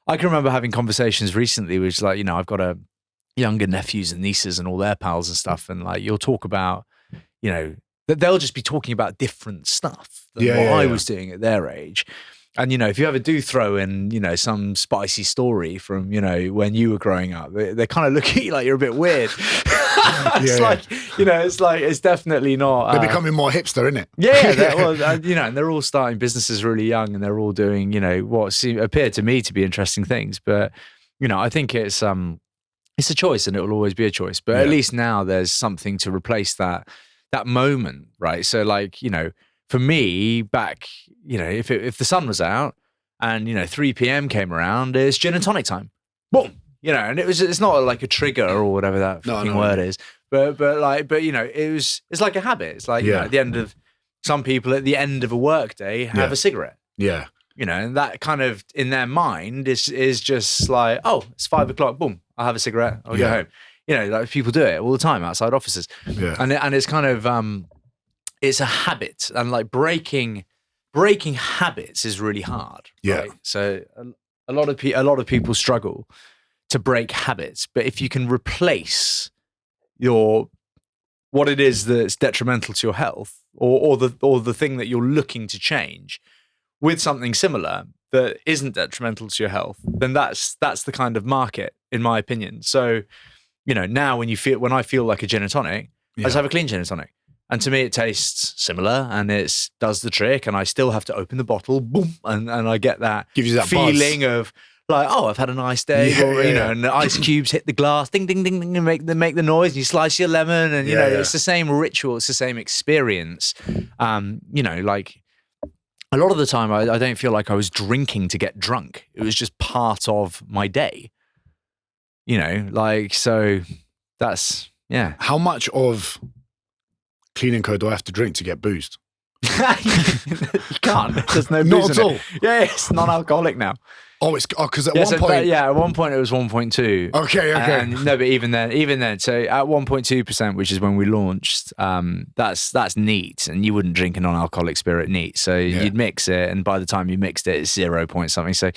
Speaker 3: can remember having conversations recently, which like, you know, I've got a younger nephews and nieces and all their pals and stuff, and like you'll talk about, you know, that they'll just be talking about different stuff than what I was doing at their age. And, you know, if you ever do throw in, you know, some spicy story from, you know, when you were growing up, they kind of look at you like you're a bit weird. It's like, you know, it's definitely not.
Speaker 2: They're becoming more hipster, isn't it?
Speaker 3: Well, you know, and they're all starting businesses really young and they're all doing, you know, what appeared to me to be interesting things. But, you know, I think it's a choice and it will always be a choice. But at least now there's something to replace that moment, right? So like, you know, for me back, you know, if the sun was out and, you know, 3 p.m. came around, it's gin and tonic time. Boom. You know, and it's not like a trigger or whatever that word is, but you know, it's like a habit. It's like, you know, at the end of some people at the end of a work day have a cigarette. Yeah. You know, and that kind of in their mind is just like, oh, it's 5 o'clock. Boom. I'll have a cigarette. I'll go home. You know, like people do it all the time outside offices. Yeah. And it's kind of, it's a habit, and like breaking habits is really hard.
Speaker 2: Yeah.
Speaker 3: Right? So a lot of people struggle to break habits, but if you can replace what it is that's detrimental to your health, or the thing that you're looking to change, with something similar that isn't detrimental to your health, then that's the kind of market, in my opinion. So, you know, now when I feel like a gin and tonic, I just have a clean gin and tonic. And to me, it tastes similar and it does the trick. And I still have to open the bottle, boom, and I get that,
Speaker 2: gives you that
Speaker 3: feeling
Speaker 2: buzz.
Speaker 3: Of like, oh, I've had a nice day, or you know, and the ice cubes hit the glass, ding, ding, ding, ding, and make the noise. And you slice your lemon, and you know, it's the same ritual, it's the same experience. You know, like a lot of the time, I don't feel like I was drinking to get drunk. It was just part of my day. You know, like so. That's
Speaker 2: How much of cleaning code do I have to drink to get boozed?
Speaker 3: You can't. There's no booze
Speaker 2: Not at
Speaker 3: in
Speaker 2: all.
Speaker 3: it. Yeah, it's non-alcoholic now.
Speaker 2: Oh, it's because at one point,
Speaker 3: at one point it was 1.2.
Speaker 2: Okay.
Speaker 3: And, no, but even then, so at 1.2%, which is when we launched, that's neat, and you wouldn't drink a non-alcoholic spirit neat. So you'd mix it, and by the time you mixed it, it's 0 point something. So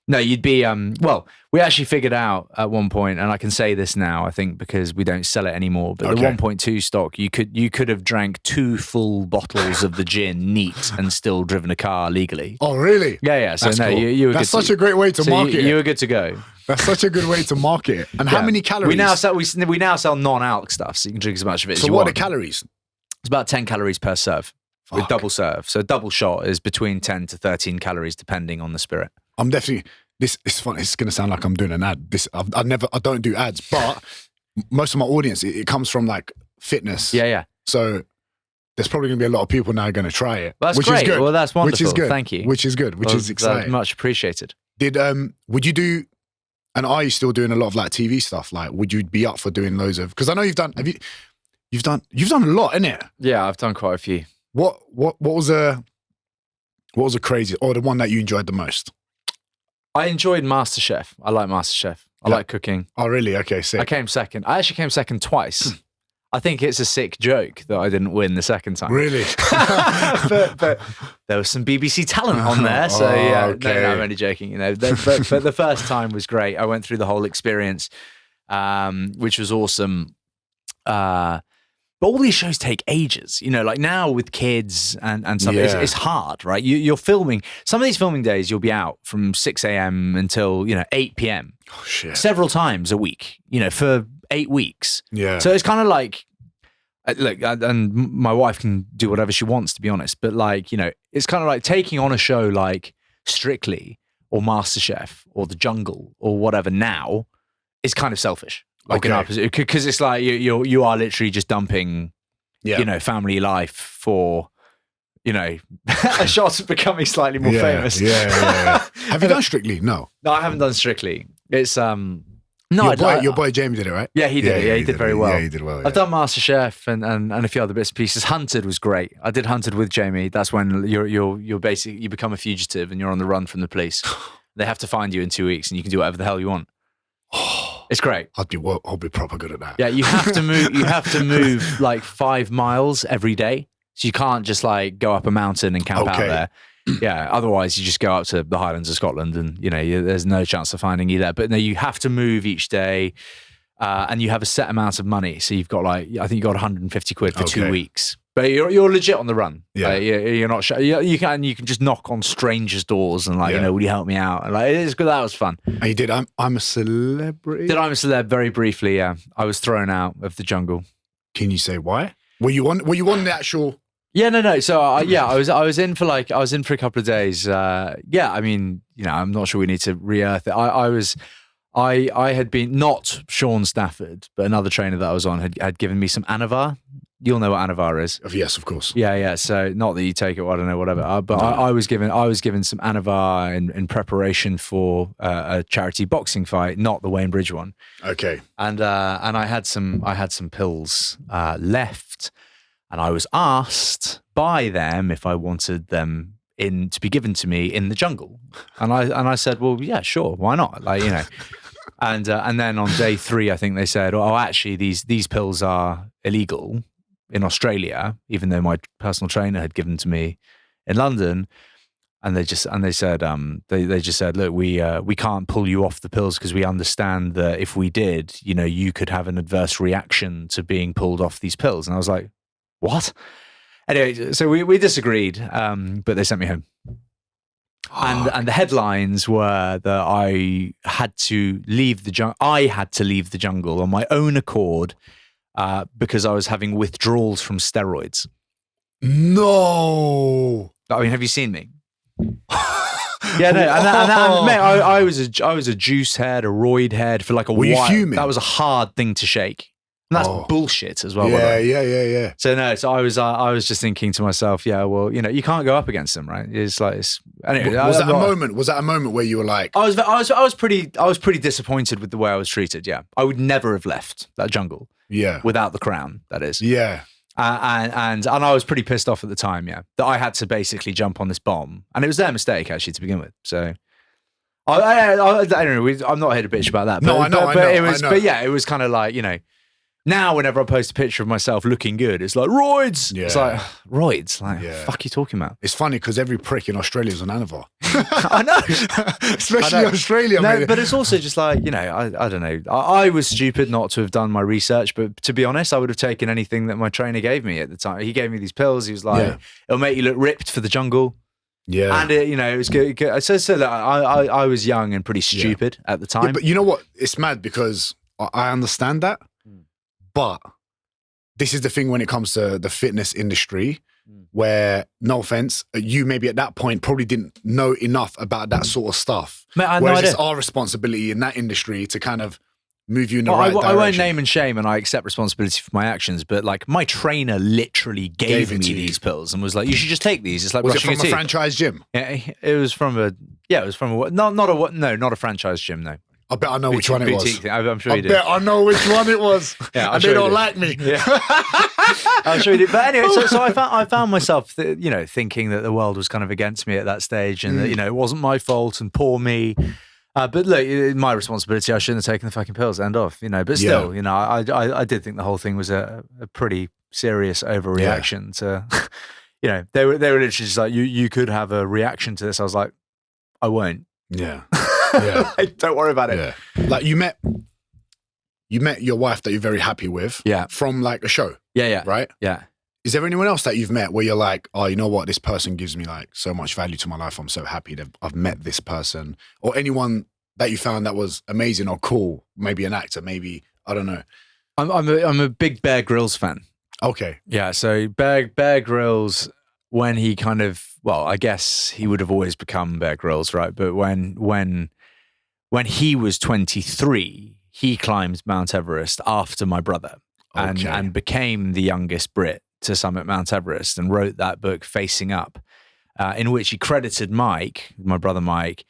Speaker 3: no, you'd be well, we actually figured out at one point, and I can say this now, I think, because we don't sell it anymore, but the 1.2 stock, you could have drank 2 full bottles of the gin neat and still driven a car legally.
Speaker 2: Oh, really?
Speaker 3: Yeah. So
Speaker 2: that's
Speaker 3: no,
Speaker 2: cool.
Speaker 3: you were
Speaker 2: That's
Speaker 3: good
Speaker 2: such a great way to market it.
Speaker 3: You were good to go.
Speaker 2: That's such a good way to market it. And how many calories?
Speaker 3: We now sell non-alc stuff, so you can drink as much of it as you
Speaker 2: want. So what are the calories?
Speaker 3: It's about 10 calories per serve with double serve. So double shot is between 10 to 13 calories depending on the spirit.
Speaker 2: I'm definitely... This is funny. It's going to sound like I'm doing an ad. I don't do ads, but most of my audience, it comes from like fitness.
Speaker 3: Yeah.
Speaker 2: So there's probably going to be a lot of people now going to try it.
Speaker 3: Well, that's
Speaker 2: which
Speaker 3: great.
Speaker 2: Is good.
Speaker 3: Well, that's wonderful.
Speaker 2: Which is good.
Speaker 3: Thank you.
Speaker 2: Which is good. Which is exciting.
Speaker 3: Much appreciated.
Speaker 2: Would you do, and are you still doing a lot of like TV stuff? Like, would you be up for doing loads of, because I know you've done a lot, innit?
Speaker 3: Yeah, I've done quite a few.
Speaker 2: What was a crazy, or the one that you enjoyed the most?
Speaker 3: I enjoyed MasterChef. I like MasterChef. I like cooking.
Speaker 2: Oh, really? Okay, sick.
Speaker 3: I came second. I actually came second twice. I think it's a sick joke that I didn't win the second time.
Speaker 2: Really?
Speaker 3: but there was some BBC talent on there. So yeah,
Speaker 2: okay.
Speaker 3: no, I'm only joking. You know, but the first time was great. I went through the whole experience. which was awesome. But all these shows take ages, like now with kids and stuff, it's hard, right? You're filming, some of these filming days, you'll be out from 6 a.m. until, 8 p.m.
Speaker 2: Oh, shit.
Speaker 3: Several times a week, for 8 weeks.
Speaker 2: Yeah.
Speaker 3: So it's kind of like, look, and my wife can do whatever she wants, to be honest, but it's kind of like taking on a show like Strictly or MasterChef or The Jungle or whatever now is kind of selfish. In our position, because it's like you are literally just dumping, family life for, a shot at becoming slightly more famous.
Speaker 2: Yeah. Have you done Strictly? No,
Speaker 3: I haven't done Strictly. It's no,
Speaker 2: your boy Jamie did it, right?
Speaker 3: Yeah, he did. Yeah, he did very well.
Speaker 2: Yeah, he did well. Yeah.
Speaker 3: I've done MasterChef and a few other bits and pieces. Hunted was great. I did Hunted with Jamie. That's when you're basically you become a fugitive and you're on the run from the police. They have to find you in 2 weeks, and you can do whatever the hell you want. It's great.
Speaker 2: I'll be proper good at that.
Speaker 3: Yeah, you have to move. You have to move like 5 miles every day, so you can't just like go up a mountain and camp out there. Yeah, otherwise you just go up to the Highlands of Scotland, and there's no chance of finding you there. But no, you have to move each day, and you have a set amount of money. So you've got I think you got 150 quid for 2 weeks. But you're legit on the run. Yeah, you're not. You can just knock on strangers' doors and will you help me out? And it's good. That was fun.
Speaker 2: And you did. I'm a Celebrity.
Speaker 3: Did I'm a Celeb very briefly? Yeah, I was thrown out of The Jungle.
Speaker 2: Can you say why? Were you on the actual?
Speaker 3: Yeah, no. So I was in for a couple of days. I mean, I'm not sure we need to re-earth it. I had been, not Sean Stafford, but another trainer that I was on had given me some Anavar. You'll know what Anavar is.
Speaker 2: Yes, of course.
Speaker 3: Yeah. So not that you take it, I don't know, whatever. But no. I was given some Anavar in preparation for a charity boxing fight, not the Wayne Bridge one.
Speaker 2: Okay.
Speaker 3: And I had some pills left, and I was asked by them if I wanted them to be given to me in The Jungle, and I said, well, yeah, sure, why not? And then on day 3, I think they said, oh, actually, these pills are illegal in Australia, even though my personal trainer had given to me in London. And they just said, look, we can't pull you off the pills because we understand that if we did, you could have an adverse reaction to being pulled off these pills. And I was like, what? Anyway, so we disagreed, but they sent me home. And the headlines were that I had to leave the jungle on my own accord because I was having withdrawals from steroids.
Speaker 2: No.
Speaker 3: I mean, have you seen me? Yeah, no. And mate, I was a juice head, a roid head for like a while.
Speaker 2: Were you fuming?
Speaker 3: That was a hard thing to shake. And that's bullshit as well.
Speaker 2: Yeah.
Speaker 3: So I was just thinking to myself, yeah, well, you can't go up against them, right? Anyway.
Speaker 2: Was that a moment where you were like,
Speaker 3: I was pretty disappointed with the way I was treated. Yeah, I would never have left that jungle.
Speaker 2: Yeah,
Speaker 3: without the crown, that is.
Speaker 2: Yeah.
Speaker 3: And I was pretty pissed off at the time. Yeah, that I had to basically jump on this bomb, and it was their mistake actually to begin with. So. I don't know. I'm not here to bitch about that. But,
Speaker 2: no, I know.
Speaker 3: But yeah, it was kind of like, now whenever I post a picture of myself looking good, it's like, roids. Yeah. It's like, roids? Like, fuck you talking about?
Speaker 2: It's funny because every prick in Australia is an Anavar.
Speaker 3: I know.
Speaker 2: Especially Australia.
Speaker 3: No,
Speaker 2: mate.
Speaker 3: But it's also just like, I don't know. I was stupid not to have done my research, but to be honest, I would have taken anything that my trainer gave me at the time. He gave me these pills. He was like, it'll make you look ripped for the jungle.
Speaker 2: Yeah.
Speaker 3: And it was good. So that I was young and pretty stupid at the time.
Speaker 2: Yeah, but you know what? It's mad because I understand that. But this is the thing when it comes to the fitness industry where, no offense, you maybe at that point probably didn't know enough about that sort of stuff.
Speaker 3: Mate,
Speaker 2: whereas it's our responsibility in that industry to kind of move you in the right direction.
Speaker 3: I won't name and shame, and I accept responsibility for my actions, but like my trainer literally gave me these pills and was like, you should just take these. It's like,
Speaker 2: was it from a franchise gym?
Speaker 3: Yeah, it was from a not a franchise gym, no.
Speaker 2: I bet I know which one it was.
Speaker 3: I'm sure you did.
Speaker 2: I bet I know which one it was.
Speaker 3: Yeah,
Speaker 2: and they don't like me.
Speaker 3: Yeah. I'm sure you did. But anyway, so I found myself, thinking that the world was kind of against me at that stage, and that it wasn't my fault and poor me. But look, my responsibility. I shouldn't have taken the fucking pills. End of. But still, I did think the whole thing was a pretty serious overreaction to. They were literally just like, you could have a reaction to this. I was like, I won't.
Speaker 2: Yeah.
Speaker 3: Yeah. Don't worry about it.
Speaker 2: Yeah. Like you met you met your wife that you're very happy with from like a show.
Speaker 3: Yeah.
Speaker 2: Right?
Speaker 3: Yeah.
Speaker 2: Is there anyone else that you've met where you're like, oh, you know what? This person gives me like so much value to my life. I'm so happy that I've met this person. Or anyone that you found that was amazing or cool? Maybe an actor, maybe, I don't know.
Speaker 3: I'm a big Bear Grylls fan.
Speaker 2: Okay.
Speaker 3: Yeah. So Bear Grylls, when he kind of, well, I guess he would have always become Bear Grylls, right? But when he was 23, he climbed Mount Everest after my brother and became the youngest Brit to summit Mount Everest, and wrote that book Facing Up, in which he credited Mike, my brother Mike,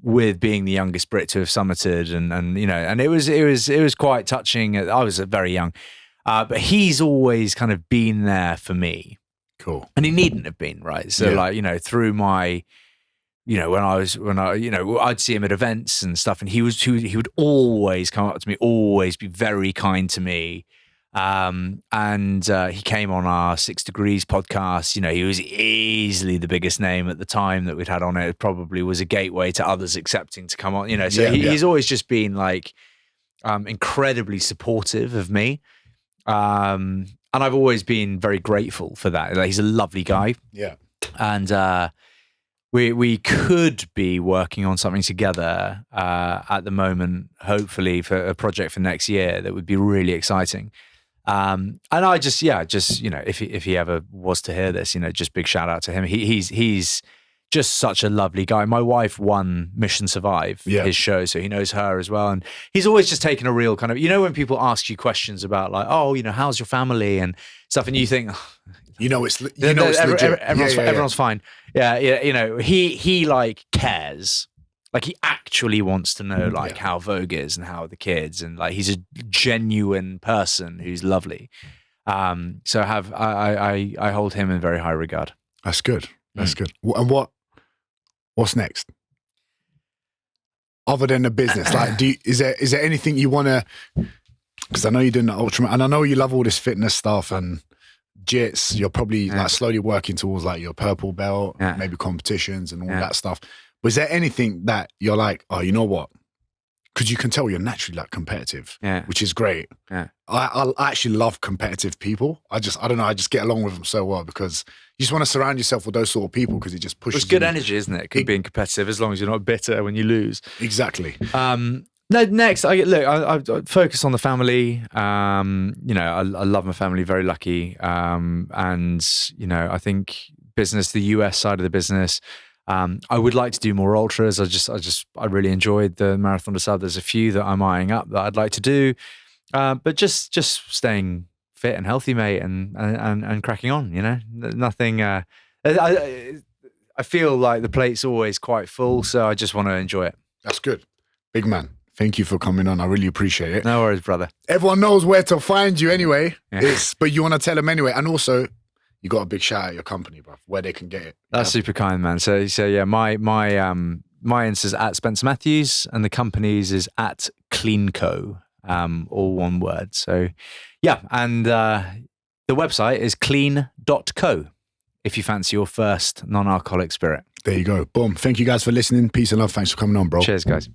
Speaker 3: with being the youngest Brit to have summited, and you know, and it was quite touching. I was very young, but he's always kind of been there for me.
Speaker 2: Cool.
Speaker 3: And he needn't have been, right? So like, you know, through my, you know, when I, you know, I'd see him at events and stuff, and he would always come up to me, always be very kind to me. And he came on our 6 Degrees podcast. You know, he was easily the biggest name at the time that we'd had on it. It probably was a gateway to others accepting to come on, you know, so he's always just been like, incredibly supportive of me. And I've always been very grateful for that. Like, he's a lovely guy.
Speaker 2: Yeah.
Speaker 3: And, we could be working on something together, at the moment, hopefully for a project for next year that would be really exciting. And I just, you know, if he ever was to hear this, you know, just big shout out to him. He's just such a lovely guy. My wife won Mission Survive, his show, so he knows her as well. And he's always just taken a real kind of, you know, when people ask you questions about like, oh, you know, how's your family and stuff, and you think,
Speaker 2: it's legit.
Speaker 3: Everyone's fine. Yeah, you know, he like cares. Like, he actually wants to know like how Vogue is and how are the kids, and like he's a genuine person who's lovely. So I hold him in very high regard.
Speaker 2: That's good. That's good. And what's next? Other than the business, like, is there anything you want to? Because I know you're doing the ultra, and I know you love all this fitness stuff and jits. You're probably like slowly working towards like your purple belt, maybe competitions and all that stuff. Was there anything that you're like, oh, you know what? Because you can tell you're naturally like competitive, which is great. Yeah. I actually love competitive people. I don't know. I just get along with them so well because you just want to surround yourself with those sort of people because it just pushes.
Speaker 3: It's good energy, isn't it? Being competitive, as long as you're not bitter when you lose.
Speaker 2: Exactly.
Speaker 3: No, next, I focus on the family. You know, I love my family, very lucky. And, you know, I think business, the US side of the business, I would like to do more ultras. I really enjoyed the Marathon des Sables. There's a few that I'm eyeing up that I'd like to do. But just staying fit and healthy, mate, and cracking on, you know, nothing, I feel like the plate's always quite full, so I just want to enjoy it.
Speaker 2: That's good. Big man. Thank you for coming on. I really appreciate it.
Speaker 3: No worries, brother.
Speaker 2: Everyone knows where to find you anyway. But you want to tell them anyway. And also, you got a big shout out your company, bro, where they can get it.
Speaker 3: That's super kind, man. So yeah, my Insta's at Spencer Matthews, and the company's is at CleanCo, all one word. So yeah, and the website is clean.co if you fancy your first non-alcoholic spirit.
Speaker 2: There you go. Boom. Thank you guys for listening. Peace and love. Thanks for coming on, bro.
Speaker 3: Cheers, guys.